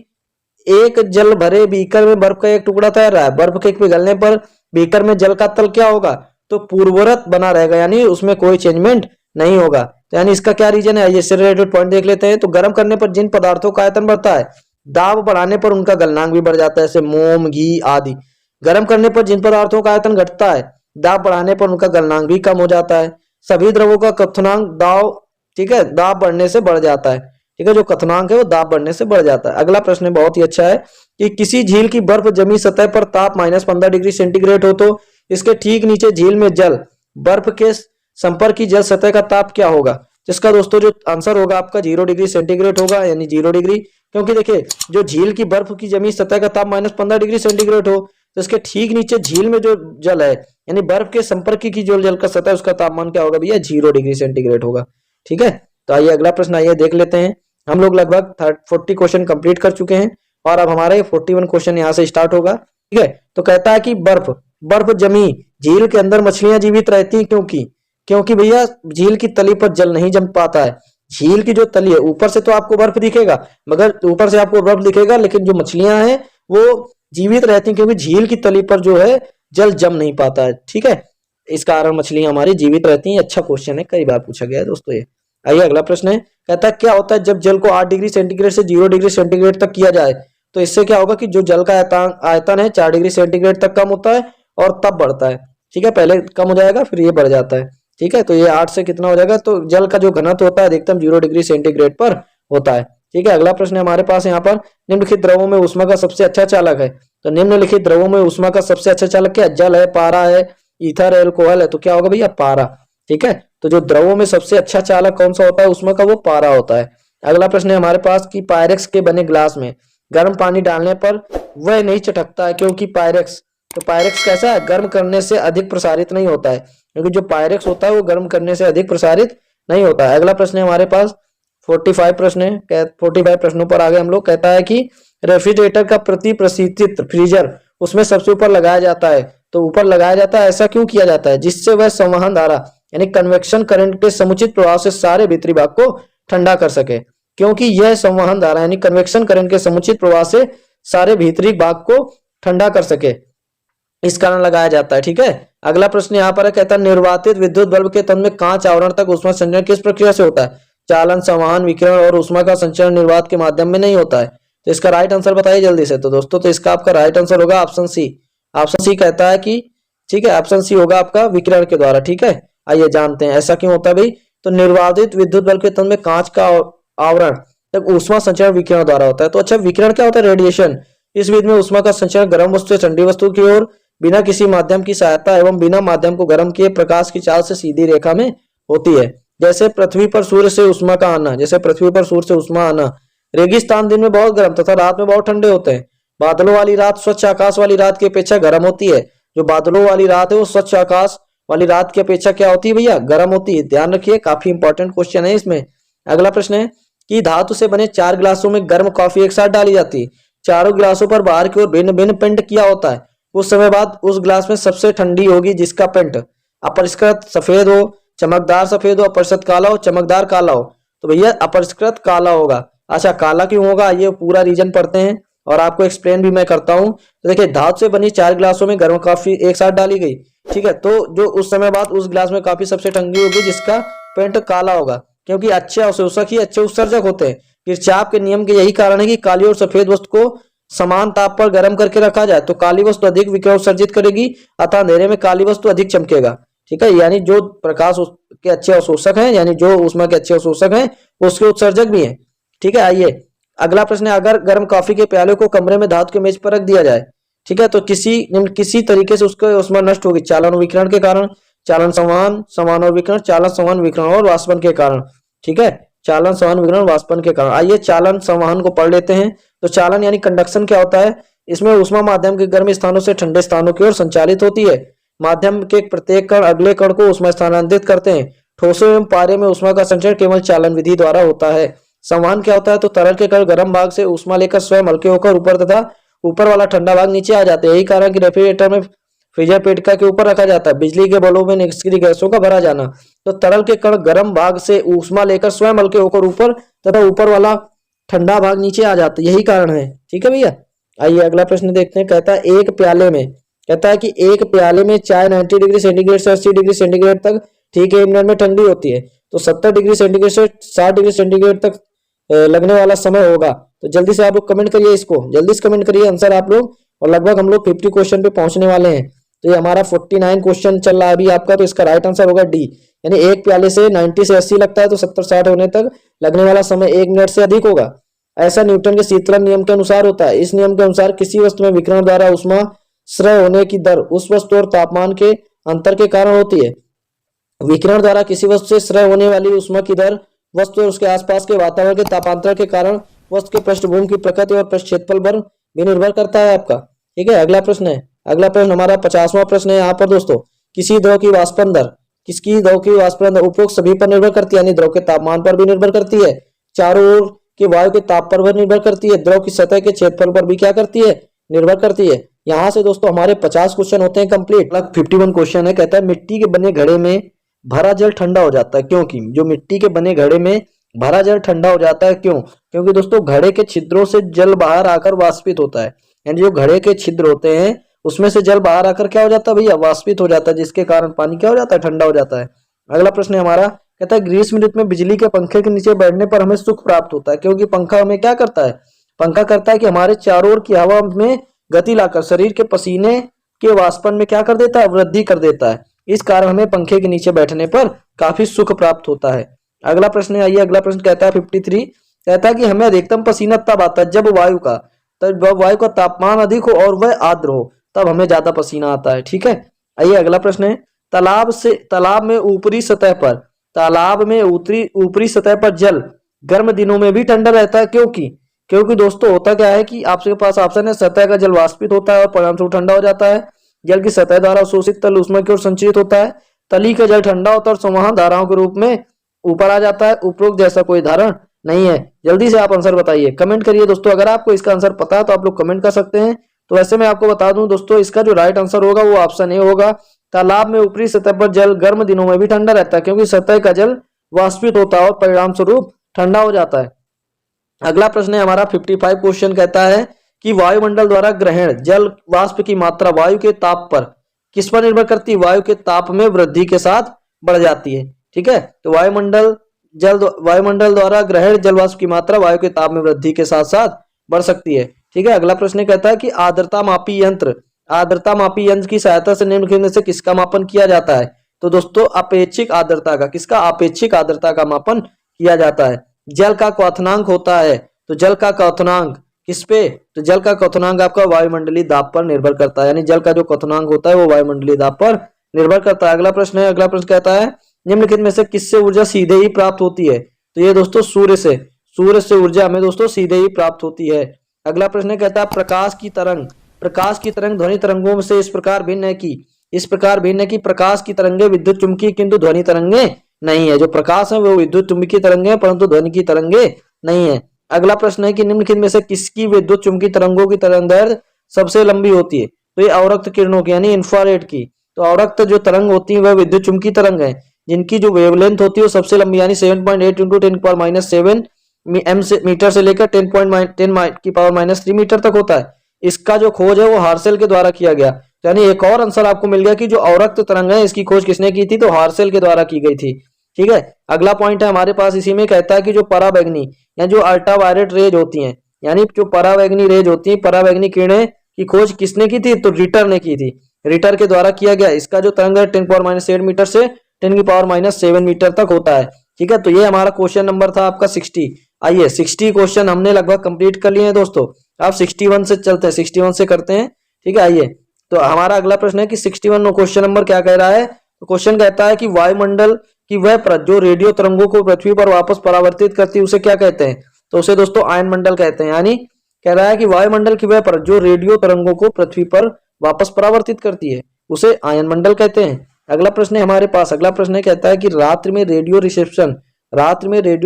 एक जल भरे बीकर में बर्फ का एक टुकड़ा तैर रहा है, बर्फ के पिघलने पर बीकर में जल का तल क्या होगा? तो पूर्ववत बना रहेगा, यानी उसमें कोई चेंजमेंट नहीं होगा। तो यानी इसका क्या रीजन है, इससे रिलेटेड पॉइंट देख लेते हैं। तो गर्म करने पर जिन पदार्थों का आयतन बढ़ता है, दाब बढ़ाने पर उनका गलनांक भी बढ़ जाता है, जैसे मोम, घी आदि। गर्म करने पर जिन पदार्थों का आयतन घटता है, दाब बढ़ाने पर उनका गलनांक भी कम हो जाता है। सभी द्रवों का क्वथनांक दाब, ठीक है, दाब बढ़ने से बढ़ जाता है, ठीक है, जो क्वथनांक है वो दाब बढ़ने से बढ़ जाता है। अगला प्रश्न बहुत ही अच्छा है कि किसी झील की बर्फ जमी सतह पर ताप -15 डिग्री सेंटीग्रेड हो तो इसके ठीक नीचे झील में जल बर्फ के संपर्क की जल सतह का ताप क्या होगा? जिसका दोस्तों जो आंसर होगा आपका 0 डिग्री सेंटीग्रेड होगा, यानी 0 डिग्री। क्योंकि देखिए जो झील की बर्फ की जमी सतह का ताप -15 डिग्री सेंटीग्रेड हो तो इसके ठीक नीचे झील में जो जल है, यानी बर्फ के संपर्क की जो जल का सतह उसका तापमान क्या होगा भैया? 0 डिग्री सेंटीग्रेड होगा, ठीक है। तो आइए अगला प्रश्न आइए देख लेते हैं। हम लोग लगभग 40 क्वेश्चन कंप्लीट कर चुके हैं और अब हमारा 41 क्वेश्चन यहाँ से स्टार्ट होगा, ठीक है। तो कहता है कि बर्फ बर्फ जमी झील के अंदर मछलियां जीवित रहती हैं, क्योंकि भैया झील की तली पर जल नहीं जम पाता है। झील की जो तली है, ऊपर से तो आपको बर्फ दिखेगा, मगर ऊपर से आपको बर्फ दिखेगा लेकिन जो मछलियां हैं वो जीवित रहती हैं क्योंकि झील की तली पर जो है जल जम नहीं पाता है, ठीक है। इस कारण मछलियां हमारी जीवित रहती हैं। अच्छा क्वेश्चन है, कई बार पूछा गया है दोस्तों ये। आइए अगला प्रश्न है, कहता है क्या होता है जब जल को 8 डिग्री सेंटीग्रेड से 0 डिग्री सेंटीग्रेड तक किया जाए? तो इससे क्या होगा कि जो जल का आयतन है 4 डिग्री सेंटीग्रेड तक कम होता है और तब बढ़ता है, ठीक है। पहले कम हो जाएगा फिर ये बढ़ जाता है, ठीक है। तो ये 8 से कितना हो जाएगा? तो जल का जो घनत्व होता है अधिकतम 0 डिग्री सेंटीग्रेड पर होता है, ठीक है। अगला प्रश्न हमारे पास यहाँ पर, निम्नलिखित द्रवों में ऊष्मा का सबसे अच्छा चालक है। तो निम्नलिखित द्रवों में ऊष्मा का सबसे अच्छा चालक क्या? जल है, पारा है, ईथर है, अल्कोहल है। तो क्या होगा भैया? पारा, ठीक है। तो जो द्रवों में सबसे अच्छा चालक कौन सा होता है ऊष्मा का? वो पारा होता है। अगला प्रश्न है हमारे पास कि पायरेक्स के बने ग्लास में गर्म पानी डालने पर वह नहीं चटकता है, क्योंकि पायरेक्स, तो पायरेक्स कैसा है? गर्म करने से अधिक प्रसारित नहीं होता है, क्योंकि जो पायरेक्स होता है वो गर्म करने से अधिक प्रसारित नहीं होता है। अगला प्रश्न है हमारे पास 45 प्रश्न है, 45 प्रश्नों पर आगे हम लोग, कहता है कि रेफ्रिजरेटर का प्रति प्रशीतित फ्रीजर उसमें सबसे ऊपर लगाया जाता है। तो ऊपर लगाया जाता है, ऐसा क्यों किया जाता है? जिससे वह संवहन धारा यानी कन्वेक्शन करंट के समुचित प्रभाव से सारे भीतरी भाग को ठंडा कर सके, क्योंकि यह संवहन धारा यानी कन्वेक्शन करंट के समुचित प्रभाव से सारे भीतरी भाग को ठंडा कर सके, इस कारण लगाया जाता है, ठीक है। अगला प्रश्न यहाँ पर है, कहता है निर्वातित विद्युत बल्ब के तल में कांच आवरण तक ऊष्मा संचरण किस प्रक्रिया से होता है? चालन, संवहन, विकिरण और ऊष्मा का संचरण निर्वात के माध्यम में नहीं होता है। तो इसका राइट आंसर बताइए जल्दी से। तो दोस्तों तो इसका आपका राइट आंसर होगा ऑप्शन सी। ऑप्शन सी कहता है कि, ठीक है, ऑप्शन सी होगा आपका विकिरण के द्वारा, ठीक है। आइए जानते हैं ऐसा क्यों होता है भाई। तो निर्वातित विद्युत बल्ब के तल में कांच का आवरण तक ऊष्मा संचरण विकिरण द्वारा होता है। तो अच्छा विकिरण क्या होता है? रेडिएशन। इस विधि में ऊष्मा का संचरण गर्म वस्तु से ठंडी वस्तु की ओर बिना किसी माध्यम की सहायता एवं बिना माध्यम को गर्म किए प्रकाश की चाल से सीधी रेखा में होती है। जैसे पृथ्वी पर सूर्य से ऊष्मा का आना, जैसे पृथ्वी पर सूर्य से ऊष्मा आना। रेगिस्तान दिन में बहुत गर्म तथा रात में बहुत ठंडे होते हैं। बादलों वाली रात स्वच्छ आकाश वाली रात की अपेक्षा गर्म होती है। जो बादलों वाली रात है वो स्वच्छ आकाश वाली रात की अपेक्षा क्या होती है भैया? गर्म होती है। ध्यान रखिए, काफी इंपॉर्टेंट क्वेश्चन है इसमें। अगला प्रश्न है कि धातु से बने 4 गिलासों में गर्म कॉफी एक साथ डाली जाती है। चारों गिलासों पर बाहर की ओर भिन्न भिन्न पेंट किया होता है। उस समय बाद उस गिलास में सबसे ठंडी होगी जिसका पेंट अपरिष्कृत सफेद हो, चमकदार सफेद हो, अपरिष्कृत काला हो, चमकदार काला हो। तो भैया अपरिष्कृत काला होगा। अच्छा काला क्यों होगा? ये पूरा रीजन पढ़ते हैं और आपको एक्सप्लेन भी मैं करता हूं। तो देखिए धातु से बनी 4 गिलासों में गर्म कॉफी एक साथ डाली गई, ठीक है। तो जो उस समय बाद उस गिलास में कॉफी सबसे ठंडी होगी जिसका पेंट काला होगा, क्योंकि अच्छे अवशोषक ही अच्छे उत्सर्जक होते हैं। किरचॉफ के नियम के यही कारण है कि काली और सफेद वस्तु को समान ताप पर गर्म करके रखा जाए तो काली वस्तु अधिक विकिरण उत्सर्जित करेगी, अतः अंधेरे में काली वस्तु अधिक चमकेगा, ठीक है। यानी जो प्रकाश के अच्छे अवशोषक हैं, यानी जो ऊष्मा के अच्छे अवशोषक हैं वो उसके उत्सर्जक भी हैं, ठीक है। आइए अगला प्रश्न है, अगर गर्म कॉफी के प्याले को कमरे में धातु के मेज पर रख दिया जाए, ठीक है, तो किसी तरीके से उसका ऊष्मा नष्ट होगी। चालन विकिरण के कारण, चालन संवहन, संवहन और विकिरण, चालन संवहन विकिरण और वाष्पन के कारण। ठीक है, चालन संवहन विकिरण वाष्पन के कारण। आइए चालन संवहन को पढ़ लेते हैं। तो चालन यानी कंडक्शन क्या होता है? इसमें ऊष्मा माध्यम के गर्म स्थानों से ठंडे स्थानों की ओर संचालित होती है। माध्यम के प्रत्येक कण अगले कण को ऊष्मा स्थानांतरित करते हैं। ठोसों एवं पारे में ऊष्मा का संचरण केवल चालन विधि द्वारा होता है। संवहन क्या होता है? तो तरल के कण गर्म भाग से ऊष्मा लेकर स्वयं हल्के होकर ऊपर तथा ऊपर वाला ठंडा भाग नीचे आ जाते हैं। यही कारण कि रेफ्रिजरेटर में फ्रीजर पेटिका के ऊपर रखा जाता है। बिजली के बल्बों में निष्क्रिय गैसों का भरा जाना। तो तरल के कण गर्म भाग से ऊष्मा लेकर स्वयं हल्के होकर ऊपर तथा ऊपर वाला ठंडा भाग नीचे आ जाता है। यही कारण है। ठीक है भैया, आइए अगला प्रश्न देखते हैं। कहता है एक प्याले में, कहता है कि एक प्याले में चाय 90 डिग्री सेंटीग्रेड से 80 डिग्री सेंटीग्रेड तक ठीक 1 मिनट में ठंडी होती है। तो 70 डिग्री सेंटीग्रेड से 60 डिग्री सेंटीग्रेड तक लगने वाला समय होगा। तो जल्दी से आप लोग कमेंट करिए, इसको जल्दी से कमेंट करिए आंसर आप लोग। और लगभग हम लोग 50 क्वेश्चन पे पहुंचने वाले हैं। तो ये हमारा 49 क्वेश्चन चल रहा है अभी आपका। तो इसका राइट आंसर होगा डी, यानी एक प्याले से 90 से 80 लगता है तो 70-60 होने तक लगने वाला समय 1 मिनट से अधिक होगा। ऐसा न्यूटन के शीतलन नियम के अनुसार होता है। इस नियम के अनुसार किसी वस्तु में विकिरण द्वारा ऊष्मा स्रय होने की दर उस वस्तु और तापमान के अंतर के कारण होती है। विकिरण द्वारा किसी वस्तु से स्रय होने वाली ऊष्मा की दर वस्तु और उसके आसपास के वातावरण के तापांतर के कारण वस्तु के पृष्ठभूमि की प्रकृति और पृष्ठ क्षेत्रफल पर भी निर्भर करता है आपका। ठीक है, अगला प्रश्न है। अगला प्रश्न हमारा 50वां प्रश्न है यहाँ पर दोस्तों। किसी द्रव की वाष्पन दर, किसकी द्रव की वाष्पन दर उपरोक्त सभी पर निर्भर करती है, यानी द्रव के तापमान पर भी निर्भर करती है, चारों ओर के वायु के ताप पर भी निर्भर करती है, द्रव की सतह के क्षेत्रफल पर भी क्या करती है? निर्भर करती है। यहाँ से दोस्तों हमारे 50 क्वेश्चन होते हैं कंप्लीट। 51 क्वेश्चन है। कहता है मिट्टी के बने घड़े में भरा जल ठंडा हो जाता है क्योंकि, जो मिट्टी के बने घड़े में भरा जल ठंडा हो जाता है क्यों? क्योंकि दोस्तों घड़े के छिद्रों से जल बाहर आकर वाष्पित होता है। यानी जो घड़े के छिद्र होते हैं उसमें से जल बाहर आकर क्या हो जाता है भैया? वाष्पित हो जाता है, जिसके कारण पानी क्या हो जाता है? ठंडा हो जाता है। अगला प्रश्न है हमारा। कहता है ग्रीष्म ऋतु में बिजली के पंखे के नीचे बैठने पर हमें सुख प्राप्त होता है क्योंकि पंखा हमें क्या करता है? पंखा करता है कि हमारे चारों ओर की हवा में गति लाकर शरीर के पसीने के वाष्पन में क्या कर देता है? वृद्धि कर देता है। इस कारण हमें पंखे के नीचे बैठने पर काफी सुख प्राप्त होता है। अगला प्रश्न है, आइए अगला प्रश्न कहता है 53। कहता है कि हमें अधिकतम पसीना तब आता है जब वायु का तापमान अधिक हो और वह आर्द्र हो, तब हमें ज्यादा पसीना आता है। ठीक है, आइए अगला प्रश्न है। तालाब में ऊपरी सतह पर जल गर्म दिनों में भी ठंडा रहता है क्योंकि दोस्तों होता क्या है कि आपके पास ऑप्शन है सतह का जल वाष्पित होता है और परिणामस्वरूप ठंडा हो जाता है, जल की सतह द्वारा शोषित तल ऊष्मा की ओर संचरित होता है, तली का जल ठंडा होता है और संवहन धाराओं के रूप में ऊपर आ जाता है। उपरोक्त जैसा कोई उदाहरण नहीं है। जल्दी से आप आंसर बताइए, कमेंट करिए दोस्तों। अगर आपको इसका आंसर पता है तो आप लोग कमेंट कर सकते हैं। तो वैसे मैं आपको बता दूं दोस्तों, इसका जो राइट आंसर होगा वो ऑप्शन ए होगा। तालाब में ऊपरी सतह पर जल गर्म दिनों में भी ठंडा रहता है क्योंकि सतह का जल वाष्पित होता है और परिणाम स्वरूप ठंडा हो जाता है। अगला प्रश्न है हमारा 55 क्वेश्चन। कहता है कि वायुमंडल द्वारा ग्रहण जल वाष्प की मात्रा वायु के ताप पर किस पर निर्भर करती है? वायु के ताप में वृद्धि के साथ बढ़ जाती है। ठीक है, तो वायुमंडल द्वारा ग्रहण जल वाष्प की मात्रा वायु के ताप में वृद्धि के साथ साथ बढ़ सकती है। ठीक है, अगला प्रश्न कहता है कि आर्द्रता मापी यंत्र की सहायता से निम्नलिखित में से किसका मापन किया जाता है? तो दोस्तों अपेक्षिक आर्द्रता का, किसका? अपेक्षिक आर्द्रता का मापन किया जाता है। जल का क्वथनांक होता है, तो जल का क्वथनांक किस पे? तो जल का क्वथनांक आपका वायुमंडलीय दाब पर निर्भर करता है, यानी जल का जो क्वथनांक होता है वो वायुमंडलीय दाब पर निर्भर करता है। अगला प्रश्न है। अगला प्रश्न कहता है निम्नलिखित में से किससे ऊर्जा सीधे ही प्राप्त होती है? तो ये दोस्तों सूर्य से ऊर्जा हमें दोस्तों सीधे ही प्राप्त होती है। अगला प्रश्न कहता है प्रकाश की तरंग ध्वनि तरंगों से इस प्रकार भिन्न है कि प्रकाश की तरंगे विद्युत चुम्बकीय किंतु ध्वनि तरंगे नहीं है। जो प्रकाश है वो विद्युत चुम्बकीय तरंगे हैं परंतु ध्वनि की तरंगे नहीं है। अगला प्रश्न है कि निम्नलिखित में से किसकी विद्युत चुम्बकीय तरंगों की तरंगदैर्घ्य सबसे लंबी होती है? तो ये अवरक्त किरणों की, यानी इंफ्रारेड की। तो अवरक्त जो तरंग होती है वह विद्युत चुम्बकीय तरंग है जिनकी जो वेवलेंथ होती है वो सबसे लंबी, यानी 7.8 × 10⁻⁷ मीटर से लेकर 10⁻³ मीटर तक होता है। इसका जो खोज है वो हार्सेल के द्वारा किया गया। यानी एक और आंसर आपको मिल गया कि जो अवरक्त तरंग है इसकी खोज किसने की थी? तो हार्सेल के द्वारा की गई थी। ठीक है, अगला पॉइंट है हमारे पास इसी में। कहता है कि जो पराबैंगनी या जो अल्ट्रावायलेट रेज होती हैं, यानी जो पराबैंगनी रेज होती है, पराबैंगनी किरणें की खोज किसने की थी? तो रिटर ने की थी, रिटर के द्वारा किया गया। इसका जो तरंग है 10⁻⁸ मीटर से 10⁻⁷ मीटर तक होता है। ठीक है, तो ये हमारा क्वेश्चन नंबर था आपका 60। आइए 60 क्वेश्चन हमने लगभग कंप्लीट कर लिए हैं दोस्तों। आप 61 से चलते हैं, 61 से करते हैं। ठीक है, आइए तो हमारा अगला प्रश्न है कि 61 क्वेश्चन नंबर क्या कह रहा है? तो क्वेश्चन कहता है कि वायुमंडल की वह परत जो रेडियो तरंगों को पृथ्वी पर वापस परावर्तित करती है उसे क्या कहते हैं? तो उसे दोस्तों आयन मंडल कहते हैं। यानी कह रहा है कि वायुमंडल की वह परत जो रेडियो तरंगों को पृथ्वी पर वापस परावर्तित करती है उसे आयन मंडल कहते हैं। अगला प्रश्न है हमारे पास, अगला प्रश्न है कहता है कि रात्रि में रेडियो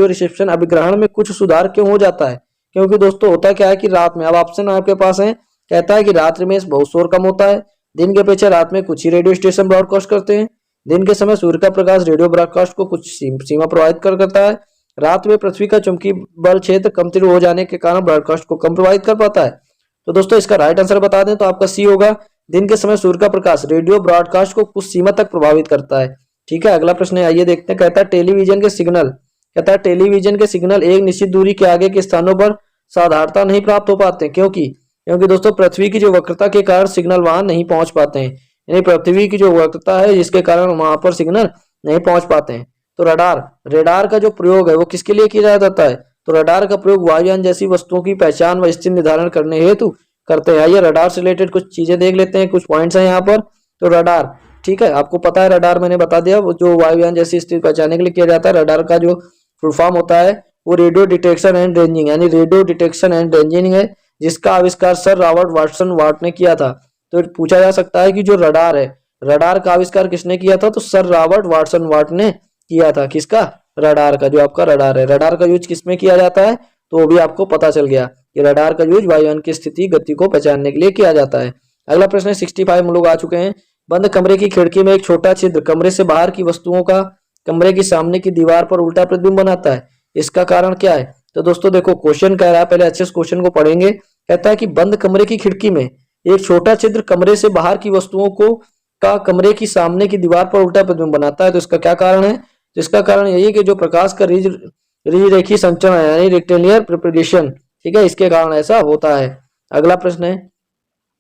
रिसेप्शन अभिग्रहण में कुछ सुधार क्यों हो जाता है? क्योंकि दोस्तों होता क्या है कि रात में, अब ऑप्शन आपके पास है, कहता है कि रात्रि में बहुत शोर कम होता है, दिन के पीछे रात में कुछ ही रेडियो स्टेशन ब्रॉडकास्ट करते हैं, दिन के समय सूर्य का प्रकाश रेडियो ब्रॉडकास्ट को कुछ सीमा प्रभावित करता है, रात में पृथ्वी का चुंबकीय बल क्षेत्र कम तीव्र हो जाने के कारण ब्रॉडकास्ट को कम प्रभावित कर पाता है। तो दोस्तों इसका राइट आंसर बता दें तो आपका सी होगा, दिन के समय सूर्य का प्रकाश रेडियो ब्रॉडकास्ट को कुछ सीमा तक प्रभावित करता है। ठीक है, अगला प्रश्न है, आइए देखते हैं। कहता है टेलीविजन के सिग्नल एक निश्चित दूरी के आगे के स्थानों पर साधारणता नहीं प्राप्त हो पाते, क्योंकि दोस्तों पृथ्वी की जो वक्रता के कारण सिग्नल वहां नहीं पहुंच पाते हैं। यानी पृथ्वी की जो वक्रता है जिसके कारण वहां पर सिग्नल नहीं पहुंच पाते हैं। तो रडार का जो प्रयोग है वो किसके लिए किया जाता है? तो रडार का प्रयोग वायुयान जैसी वस्तुओं की पहचान व स्थिति निर्धारण करने हेतु करते हैं। आइए रडार से रिलेटेड कुछ चीजें देख लेते हैं, कुछ पॉइंट्स हैं यहाँ पर। तो रडार, ठीक है, आपको पता है रडार मैंने बता दिया, वो जो वायुयान जैसी स्थिति पहचानने के लिए किया जाता है। रडार का जो फुल फॉर्म होता है वो रेडियो डिटेक्शन एंड रेंजिंग, यानी रेडियो डिटेक्शन एंड रेंजिंग है, जिसका आविष्कार सर रॉबर्ट वाटसन वाट ने किया था। तो पूछा जा सकता है कि जो रडार है, रडार का आविष्कार किसने किया था? तो सर रॉबर्ट वाटसन वाट ने किया था। किसका? रडार का। जो आपका रडार है, रडार का यूज किसमें किया जाता है? तो वो भी आपको पता चल गया कि रडार का यूज वायुयान की स्थिति गति को पहचानने के लिए किया जाता है। अगला प्रश्न है 65 हम लोग आ चुके हैं। बंद कमरे की खिड़की में एक छोटा छिद्र कमरे से बाहर की वस्तुओं का कमरे की सामने की दीवार पर उल्टा प्रतिबिंब बनाता है, इसका कारण क्या है? तो दोस्तों देखो क्वेश्चन कह रहा है, पहले अच्छे से क्वेश्चन को पढ़ेंगे। कहता है कि बंद कमरे की खिड़की में एक छोटा छिद्र कमरे से बाहर की वस्तुओं को का कमरे की सामने की दीवार पर उल्टा प्रतिबिंब बनाता है। तो इसका क्या कारण है? तो इसका कारण यही है कि जो प्रकाश का रेखीय संचरण है, यानी रेक्टेंगुलर प्रोपगेशन, ठीक है, इसके कारण ऐसा होता है। अगला प्रश्न है,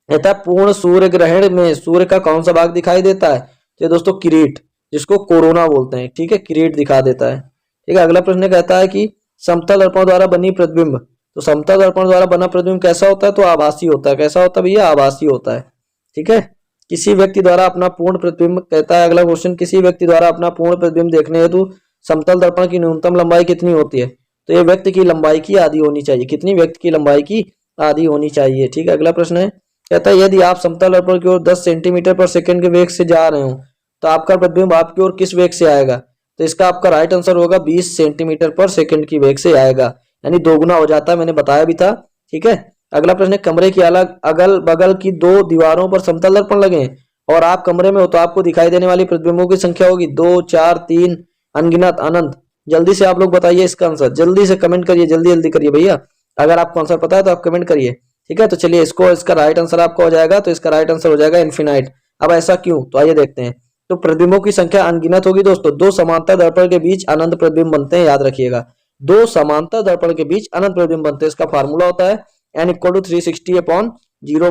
कहता है पूर्ण सूर्य ग्रहण में सूर्य का कौन सा भाग दिखाई देता है? तो दोस्तों किरीट, जिसको कोरोना बोलते हैं, ठीक है, किरीट दिखा देता है। ठीक है, अगला प्रश्न कहता है कि समतल दर्पण द्वारा बनी प्रतिबिंब, तो समतल दर्पण द्वारा बना प्रतिबिंब कैसा होता है? तो आभासी होता है। कैसा होता है भैया? आभासी होता है। ठीक है, किसी व्यक्ति द्वारा अपना पूर्ण प्रतिबिंब, कहता है अगला क्वेश्चन, किसी व्यक्ति द्वारा अपना पूर्ण प्रतिबिंब देखने हेतु समतल दर्पण की न्यूनतम लंबाई कितनी होती है? तो ये व्यक्ति की लंबाई की आधी होनी चाहिए। कितनी? व्यक्ति की लंबाई की आधी होनी चाहिए। ठीक है, अगला प्रश्न है, कहता है यदि आप समतल दर्पण की ओर 10 सेंटीमीटर पर सेकंड के वेग से जा रहे हो तो आपका प्रतिबिंब आपकी ओर किस वेग से आएगा? तो इसका आपका राइट आंसर होगा 20 सेंटीमीटर पर सेकंड की वेग से आएगा, यानी दोगुना हो जाता है, मैंने बताया भी था। ठीक है, अगला प्रश्न है, कमरे की अलग अगल बगल की दो दीवारों पर समतल दर्पण लगे हैं और आप कमरे में हो तो आपको दिखाई देने वाली प्रतिबिंबों की संख्या होगी 2, 4, 3, अनगिनत, अनंत। जल्दी से आप लोग बताइए इसका आंसर, जल्दी से कमेंट करिए, जल्दी जल्दी करिए भैया। अगर आपको आंसर पता है तो आप कमेंट करिए। ठीक है, तो चलिए इसका राइट आंसर आपका हो जाएगा, तो इसका राइट आंसर हो जाएगा इनफिनाइट। अब ऐसा क्यों? तो आइए देखते हैं। तो प्रतिबिंबों की संख्या अनगिनत होगी दोस्तों। दो समांतर दर्पण के बीच अनंत प्रतिबिंब बनते हैं, याद रखिएगा। दो समांतर दर्पण के बीच अनंत प्रतिबिंब बनते हैं। इसका फार्मूला होता है n = 360/0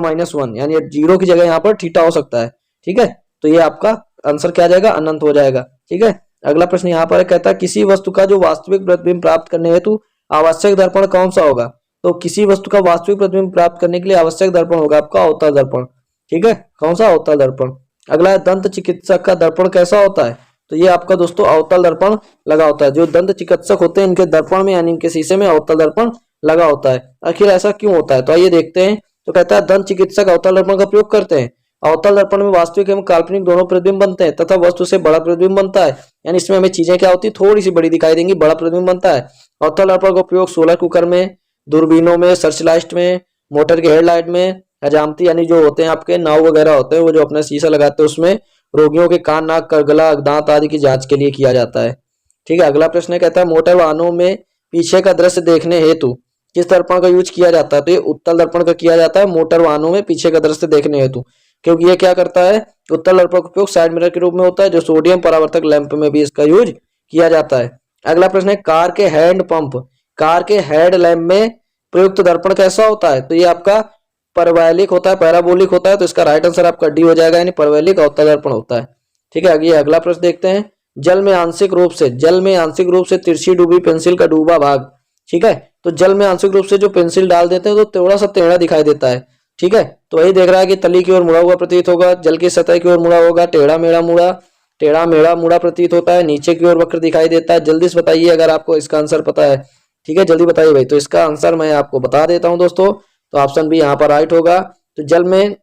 - 1, यानी जीरो की जगह यहाँ पर थीटा हो सकता है। ठीक है, तो ये आपका आंसर क्या आ जाएगा? अनंत हो जाएगा। ठीक है, अगला प्रश्न यहाँ पर कहता है किसी वस्तु का जो वास्तविक प्रतिबिंब प्राप्त करने हेतु आवश्यक दर्पण कौन सा होगा? तो किसी वस्तु का वास्तविक प्रतिबिंब प्राप्त करने के लिए आवश्यक दर्पण होगा आपका अवतल दर्पण। ठीक है, कौन सा? अवतल दर्पण। अगला है दंत चिकित्सक का दर्पण कैसा होता है? तो ये आपका दोस्तों अवतल दर्पण लगा होता है। जो दंत चिकित्सक होते हैं इनके दर्पण में, यानी इनके शीशे में अवतल दर्पण लगा होता है। आखिर ऐसा क्यों होता है? तो आइए देखते हैं। तो कहता है दंत चिकित्सक अवतल दर्पण का प्रयोग करते हैं। अवतल दर्पण में वास्तविक एवं काल्पनिक दोनों प्रतिबिंब बनते हैं तथा वस्तु से बड़ा प्रतिबिंब बनता है, यानी इसमें हमें चीजें क्या होती है? थोड़ी सी बड़ी दिखाई देंगी, बड़ा प्रतिबिंब बनता है। अवतल दर्पण का उपयोग सोलर कुकर में, दूरबीनों में, सर्च लाइट में, मोटर के हेडलाइट में, हजामती यानी जो होते हैं आपके नाव वगैरह होते हैं वो जो अपना शीशा लगाते हैं उसमें, रोगियों के कान, नाक, गला, दांत आदि की जांच के लिए किया जाता है। ठीक है, अगला प्रश्न कहता है मोटर वाहनों में पीछे का दृश्य देखने हेतु किस दर्पण का यूज किया जाता है? तो ये उत्तल दर्पण का किया जाता है मोटर वाहनों में पीछे का दृश्य देखने हेतु, क्योंकि ये क्या करता है? उत्तल दर्पण का उपयोग साइड मिरर के रूप में होता है, जो सोडियम परावर्तक लैंप में भी इसका यूज किया जाता है। अगला प्रश्न है कार के हेड लैंप में प्रयुक्त दर्पण कैसा होता है? तो ये आपका परवैलिक होता है, पैराबोलिक होता है। तो इसका राइट आंसर आपका डी हो जाएगा, यानी परवैलिक अवतल दर्पण होता है। ठीक है, आगे अगला प्रश्न देखते हैं। जल में आंशिक रूप से तिरछी डूबी पेंसिल का डूबा भाग। ठीक है, तो जल में आंशिक रूप से जो पेंसिल डाल देते हैं तो थोड़ा सा टेढ़ा दिखाई देता है। ठीक है, तो वही देख रहा है कि तली की ओर मुड़ा हुआ प्रतीत होगा, जल की सतह की ओर मुड़ा होगा, टेढ़ा मेढ़ा मुड़ा, टेढ़ा मेढ़ा मुड़ा प्रतीत होता है, नीचे की ओर वक्र दिखाई देता है। जल्दी से बताइए अगर आपको इसका आंसर पता है। ठीक है, जल्दी बताइए भाई। तो इसका आंसर मैं आपको बता देता हूं दोस्तों। तो ऑप्शन बी यहाँ पर राइट होगा। तो जल में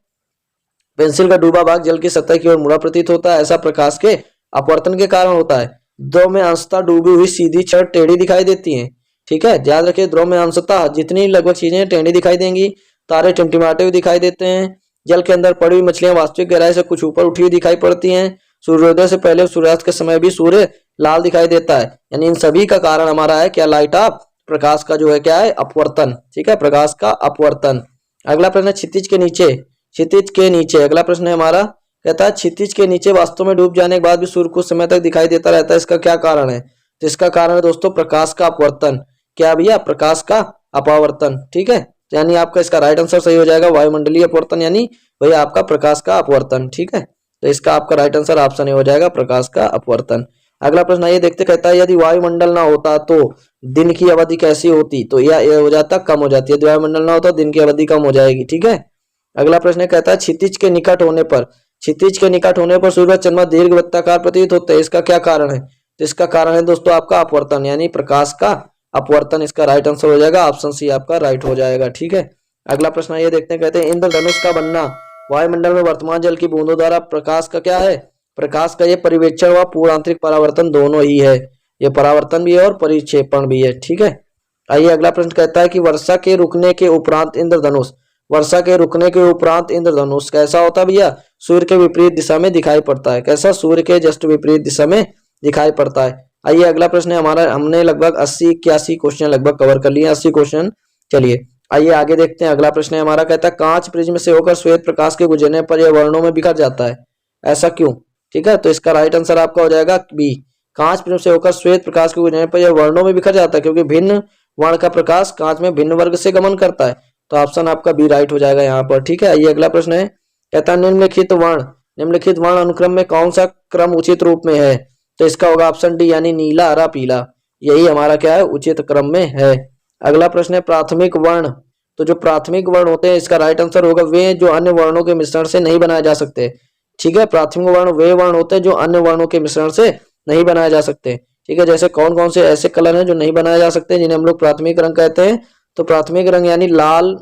पेंसिल का डूबा भाग जल की सतह की ओर मुड़ा प्रतीत होता है, ऐसा प्रकाश के अपवर्तन के कारण होता है। द्रव में अंशतः डूबी हुई सीधी छड़ टेढ़ी दिखाई देती है। ठीक है, याद रखिए, द्रव में अंशतः जितनी लगभग चीजें टेढ़ी दिखाई देंगी। तारे टिमटिमाते हुए दिखाई देते हैं। जल के अंदर पड़ी हुई मछलियां वास्तविक गहराई से कुछ ऊपर उठी हुई दिखाई पड़ती हैं। सूर्योदय से पहले सूर्यास्त के समय भी सूर्य लाल दिखाई देता है। यानी इन सभी का कारण हमारा है क्या, लाइट ऑफ, प्रकाश का जो है क्या है, अपवर्तन। ठीक है, प्रकाश का अपवर्तन। अगला प्रश्न है क्षितिज के नीचे। क्षितिज के नीचे अगला प्रश्न है हमारा, कहता है क्षितिज के नीचे वास्तव में डूब जाने के बाद भी सूर्य कुछ समय तक दिखाई देता रहता है, इसका क्या कारण है। तो इसका कारण है दोस्तों प्रकाश का अपवर्तन। क्या भैया, प्रकाश का अपवर्तन। ठीक है, यानी आपका इसका राइट आंसर सही हो जाएगा वायुमंडलीय अपवर्तन, यानी भैया आपका प्रकाश का अपवर्तन। ठीक है, तो इसका आपका राइट आंसर ऑप्शन ए हो जाएगा, प्रकाश का अपवर्तन। अगला प्रश्न आइए देखते, कहता है यदि वायुमंडल ना होता तो दिन की अवधि कैसी होती। तो यह हो जाता, कम हो जाती है। यदि वायुमंडल ना होता दिन की अवधि कम हो जाएगी। ठीक है, अगला प्रश्न कहता है क्षितिज के निकट होने पर, क्षितिज के निकट होने पर सूर्य चंद्रमा दीर्घ वृत्ताकार प्रतीत होते हैं, इसका क्या कारण है। तो इसका कारण है दोस्तों आपका अपवर्तन, यानी प्रकाश का अपवर्तन। इसका राइट आंसर हो जाएगा ऑप्शन सी आपका राइट हो जाएगा। ठीक है, अगला प्रश्न ये देखते हैं, कहते हैं इंद्रधनुष का बनना वायुमंडल में वर्तमान जल की बूंदों द्वारा प्रकाश का क्या है, प्रकाश का ये परिवेक्षण व पूर्ण आंतरिक परावर्तन दोनों ही है। ये परावर्तन भी है और परिक्षेपण भी है। ठीक है, आइए अगला प्रश्न कहता है कि वर्षा के रुकने के उपरांत इंद्रधनुष, वर्षा के रुकने के उपरांत इंद्रधनुष कैसा होता है भैया, सूर्य के विपरीत दिशा में दिखाई पड़ता है। कैसा, सूर्य के जस्ट विपरीत दिशा में दिखाई पड़ता है। आइए अगला प्रश्न है हमारा, हमने लगभग 80-81 क्वेश्चन लगभग कवर कर लिए, 80 क्वेश्चन। चलिए आइए आगे देखते हैं। अगला प्रश्न है हमारा, कहता है कांच प्रिज्म से होकर श्वेत प्रकाश के गुजरने पर यह वर्णों में बिखर जाता है, ऐसा क्यों। ठीक है, तो इसका राइट आंसर आपका हो जाएगा बी, कांच प्रिज्म से होकर श्वेत प्रकाश के गुजरने पर यह वर्णों में बिखर जाता है, क्योंकि भिन्न वर्ण का प्रकाश कांच में भिन्न वर्ग से गमन करता है। तो ऑप्शन आपका बी राइट हो जाएगा यहाँ पर। ठीक है, आइए अगला प्रश्न है, कहता है निम्नलिखित वर्ण अनुक्रम में कौन सा क्रम उचित रूप में है। तो इसका होगा ऑप्शन डी, यानी नीला हरा पीला, यही हमारा क्या है, उचित क्रम में है। अगला प्रश्न है प्राथमिक वर्ण। तो जो प्राथमिक वर्ण होते हैं इसका राइट आंसर होगा वे जो अन्य वर्णों के मिश्रण से नहीं बनाए जा सकते। ठीक है, प्राथमिक वर्ण वे वर्ण होते हैं जो अन्य वर्णों के मिश्रण से नहीं बनाए जा सकते। ठीक है, जैसे कौन कौन से ऐसे कलर हैं जो नहीं बनाए जा सकते, जिन्हें हम लोग प्राथमिक रंग कहते हैं। तो प्राथमिक रंग यानी लाल,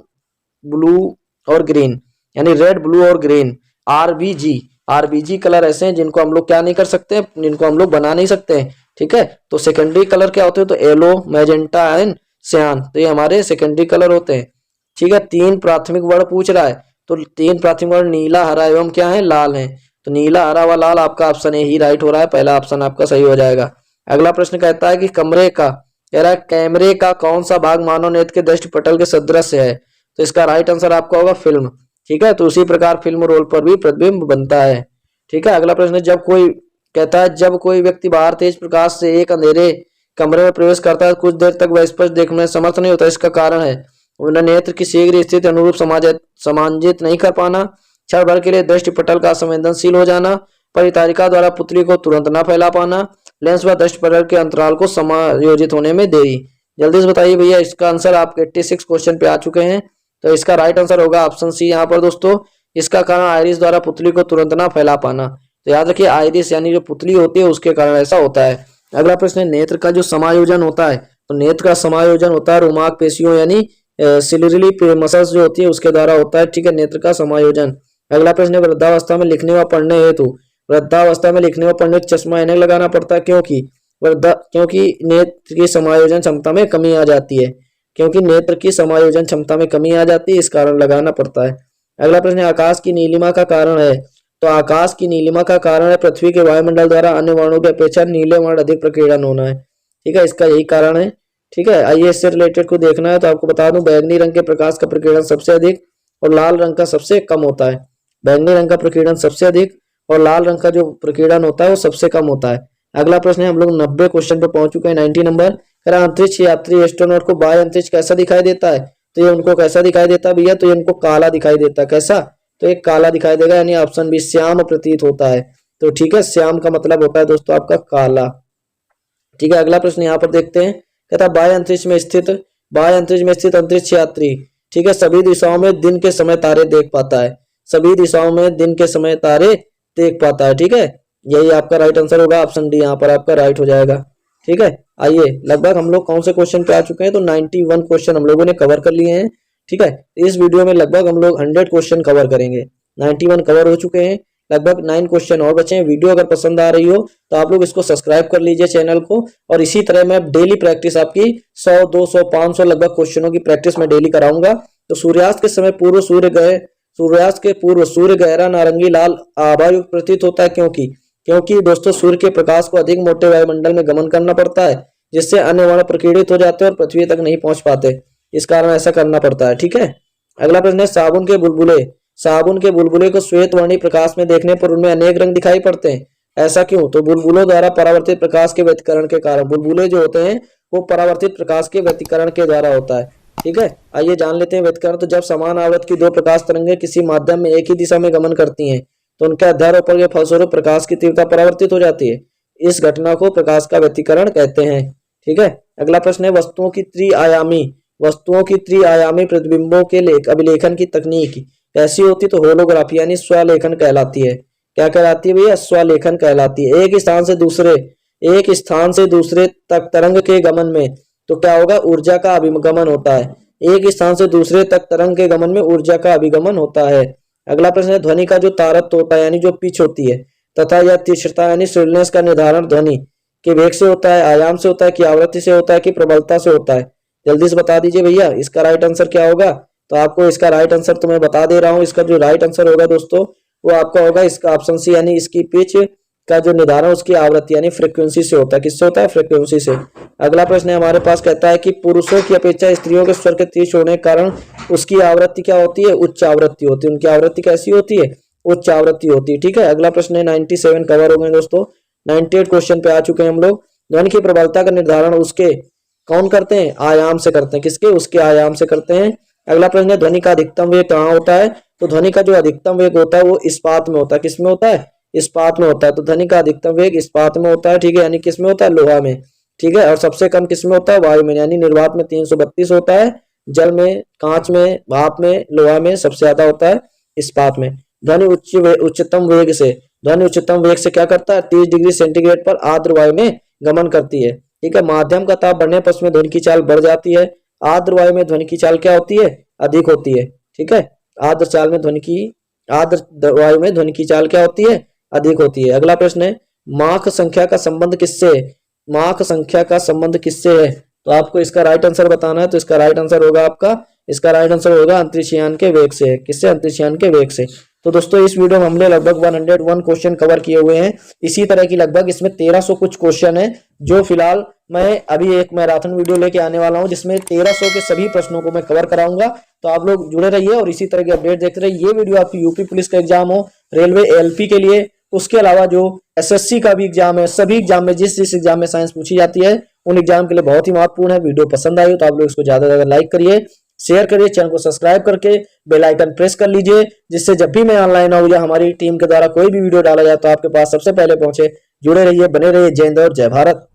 ब्लू और ग्रीन, यानी रेड, ब्लू और ग्रीन। आरबीजी कलर ऐसे हैं जिनको हम लोग क्या नहीं कर सकते, जिनको हम लोग बना नहीं सकते। ठीक है, तो सेकेंडरी कलर क्या होते हैं, तो येलो, मैजेंटा एंड सियान, तो ये हमारे सेकेंडरी कलर होते हैं। ठीक है, 3 प्राथमिक वर्ण पूछ रहा है, तो 3 प्राथमिक वर्ण नीला, हरा एवं क्या है, लाल है। तो नीला, हरा व लाल आपका ऑप्शन ए ही राइट हो रहा है, पहला ऑप्शन आपका सही हो जाएगा। अगला प्रश्न कहता है कि कैमरे का कौन सा भाग मानव नेत्र के दृष्टि पटल के सदृश है। तो इसका राइट आंसर आपका होगा फिल्म। ठीक है, तो उसी प्रकार फिल्म रोल पर भी प्रतिबिंब बनता है। ठीक है, अगला प्रश्न जब कोई व्यक्ति बाहर तेज प्रकाश से एक अंधेरे कमरे में प्रवेश करता है, कुछ देर तक वह स्पष्ट देखने में समर्थ नहीं होता, इसका कारण है उन्हें नेत्र की शीघ्र स्थिति अनुरूप समांजित नहीं कर पाना, क्षण भर के लिए दृष्टि पटल का संवेदनशील हो जाना, परितारिका द्वारा पुतली को तुरंत न फैला पाना, लेंस व दृष्टि पटल के अंतराल को समायोजित होने में देरी। जल्दी से बताइए भैया, इसका आंसर आप 86 क्वेश्चन पे आ चुके हैं। तो इसका राइट आंसर होगा ऑप्शन सी यहाँ पर दोस्तों। इसका कारण आइरिस द्वारा पुतली को तुरंत ना फैला पाना। तो याद रखिए आइरिस यानी जो पुतली होती है उसके कारण ऐसा होता है। अगला प्रश्न है नेत्र का जो समायोजन होता है। तो नेत्र का समायोजन होता है रोमाक पेशियों यानी सिलियरी मसल्स जो होती है उसके द्वारा होता है। ठीक है, नेत्र का समायोजन। अगला प्रश्न है वृद्धावस्था में लिखने व पढ़ने हेतु वृद्धावस्था में लिखने व पढ़ने चश्मा ऐनक लगाना पड़ता है, क्योंकि नेत्र की समायोजन क्षमता में कमी आ जाती है। क्योंकि नेत्र की समायोजन क्षमता में कमी आ जाती है, इस कारण लगाना पड़ता है। अगला प्रश्न आकाश की नीलिमा का कारण है। तो आकाश की नीलिमा का कारण है पृथ्वी के वायुमंडल द्वारा अन्य वर्णों की अपेक्षा नीले वर्ण अधिक प्रकीर्णन होना है। ठीक है, इसका यही कारण है। ठीक है, आइए इससे रिलेटेड को देखना है तो आपको बता दूं बैगनी रंग के प्रकाश का प्रकीर्णन सबसे अधिक और लाल रंग का सबसे कम होता है। बैगनी रंग का प्रकीर्णन सबसे अधिक और लाल रंग का जो प्रकीर्णन होता है वो सबसे कम होता है। अगला प्रश्न है, हम लोग 90 क्वेश्चन पे पहुंच चुके हैं, 90 नंबर। अंतरिक्ष यात्री एस्ट्रोनॉट को बाह्य अंतरिक्ष कैसा दिखाई देता है। तो ये उनको कैसा दिखाई देता है भैया, तो ये उनको काला दिखाई देता है। कैसा, तो एक काला दिखाई देगा, यानी ऑप्शन बी श्याम प्रतीत होता है। तो ठीक है, श्याम का मतलब होता है दोस्तों आपका काला। ठीक है, अगला प्रश्न यहाँ पर देखते हैं, कहता है बाह्य अंतरिक्ष में स्थित अंतरिक्ष यात्री ठीक है सभी दिशाओं में दिन के समय तारे देख पाता है। सभी दिशाओं में दिन के समय तारे देख पाता है। ठीक है, यही आपका राइट आंसर होगा, ऑप्शन डी यहाँ पर आपका राइट हो जाएगा। ठीक है, आइए लगभग हम लोग कौन से क्वेश्चन पे आ चुके हैं, तो 91 क्वेश्चन हम लोगों ने कवर कर लिए हैं। ठीक है, इस वीडियो में लगभग हम लोग 100 क्वेश्चन कवर करेंगे। 91 कवर हो चुके हैं, लगभग 9 क्वेश्चन और बचे हैं। वीडियो अगर पसंद आ रही हो तो आप लोग इसको सब्सक्राइब कर लीजिए चैनल को, और इसी तरह मैं डेली प्रैक्टिस आपकी 100, 200, 500 लगभग क्वेश्चनों की प्रैक्टिस मैं डेली कराऊंगा। तो सूर्यास्त के समय पूर्व सूर्यास्त के पूर्व सूर्य गहरा नारंगी लाल आभायुक्त प्रतीत होता है, क्योंकि दोस्तों सूर्य के प्रकाश को अधिक मोटे वायुमंडल में गमन करना पड़ता है, जिससे अन्य वर्ण प्रकीर्णित हो जाते हैं और पृथ्वी तक नहीं पहुंच पाते। इस कारण ऐसा करना पड़ता है। ठीक है, अगला प्रश्न है, साबुन के बुलबुले को श्वेत वर्णी प्रकाश में देखने पर उनमें अनेक रंग दिखाई पड़ते हैं, ऐसा क्यों? तो बुलबुलों द्वारा परावर्तित प्रकाश के व्यतिकरण के कारण। बुलबुले जो होते हैं वो परावर्तित प्रकाश के व्यतिकरण के द्वारा होता है। ठीक है, आइए जान लेते हैं व्यतिकरण। तो जब समान आवृत्ति की दो प्रकाश तरंगें किसी माध्यम में एक ही दिशा में गमन करती हैं तो उनके अध्यारोपण के फलस्वरूप प्रकाश की तीव्रता परावर्तित हो जाती है। इस घटना को प्रकाश का व्यतिकरण कहते हैं। ठीक है, अगला प्रश्न है, वस्तुओं की त्रिआयामी प्रतिबिंबों के अभिलेखन की तकनीक कैसी होती? तो होलोग्राफी यानी स्वलेखन कहलाती है। क्या कहलाती है भैया? स्वलेखन कहलाती है। एक स्थान से दूसरे तक तरंग के गमन में तो क्या होगा? ऊर्जा का अभिगमन होता है। एक स्थान से दूसरे तक तरंग के गमन में ऊर्जा का अभिगमन होता है। अगला प्रश्न है, ध्वनि का जो तारत्व होता है यानी जो पिच होती है तथा या तीक्ष्णता यानी श्रिलनेस का निर्धारण ध्वनि के वेग से होता है, आयाम से होता है, कि आवृत्ति से होता है, कि प्रबलता से होता है? जल्दी से बता दीजिए भैया, इसका राइट आंसर क्या होगा? तो आपको इसका राइट आंसर तो मैं बता दे रहा हूँ। इसका जो राइट आंसर होगा दोस्तों वो आपका होगा इसका ऑप्शन सी, यानी इसकी पिच का जो निर्धारण उसकी आवृत्ति यानी फ्रीक्वेंसी से होता है। किससे होता है? फ्रीक्वेंसी से। अगला प्रश्न है हमारे पास, कहता है कि पुरुषों की अपेक्षा स्त्रियों के स्वर के तीव्र होने के कारण उसकी आवृत्ति क्या होती है? उच्च आवृत्ति होती है। उनकी आवृत्ति कैसी होती है? उच्च आवृत्ति होती है। ठीक है, अगला प्रश्न है, 97 कवर हो गए दोस्तों। 98 क्वेश्चन पे आ चुके हैं हम लोग। ध्वनि की प्रबलता का निर्धारण उसके कौन करते हैं? आयाम से करते हैं। किसके? उसके आयाम से करते हैं। अगला प्रश्न है, ध्वनि का अधिकतम वेग कहाँ होता है? तो ध्वनि का जो अधिकतम वेग होता है वो इस्पात में होता है। किसमें होता है? इस्पात में होता है। तो ध्वनि का अधिकतम वेग इस्पात में होता है। ठीक है, यानी किसमें होता है? लोहा में। ठीक है, और सबसे कम किसमें होता है? वायु में, यानी निर्वात में 332 होता है, जल में, कांच में, भाप में, लोहा में सबसे ज्यादा होता है इस्पात में। ध्वनि उच्चतम वेग से क्या करता है? 30 डिग्री सेंटीग्रेड पर आर्द्र वायु में गमन करती है। ठीक है, माध्यम का ताप बढ़ने पर उसमें ध्वनि की चाल बढ़ जाती है। आर्द्र वायु में ध्वनि की चाल क्या होती है? अधिक होती है। ठीक है, आर्द्र वायु में ध्वनि की चाल क्या होती है? अधिक होती है। अगला प्रश्न है, माख संख्या का संबंध किससे है? तो आपको इसका राइट आंसर बताना है। तो इसका राइट आंसर होगा अंतरिक्षयान के वेग से। किससे? अंतरिक्षयान के वेग से। तो दोस्तों इस वीडियो में हमने लगभग 101 क्वेश्चन कवर किए हुए हैं। इसी तरह की लगभग इसमें 1300 कुछ क्वेश्चन है, जो फिलहाल मैं अभी एक मैराथन वीडियो लेके आने वाला हूं जिसमें 1300 के सभी प्रश्नों को मैं कवर कराऊंगा। तो आप लोग जुड़े रहिए और इसी तरह की अपडेट देखते रहिए। ये वीडियो आपकी यूपी पुलिस का एग्जाम हो, रेलवे, एएलपी के लिए, उसके अलावा जो एसएससी का भी एग्जाम है, सभी एग्जाम में जिस एग्जाम में साइंस पूछी जाती है उन एग्जाम के लिए बहुत ही महत्वपूर्ण है। वीडियो पसंद आई हो तो आप लोग इसको ज्यादा से ज्यादा लाइक करिए, शेयर करिए, चैनल को सब्सक्राइब करके बेल आइकन प्रेस कर लीजिए, जिससे जब भी मैं ऑनलाइन आऊँ या हमारी टीम के द्वारा कोई भी वीडियो डाला जाए तो आपके पास सबसे पहले पहुंचे। जुड़े रहिए, बने रहिए। जय हिंद और जय भारत।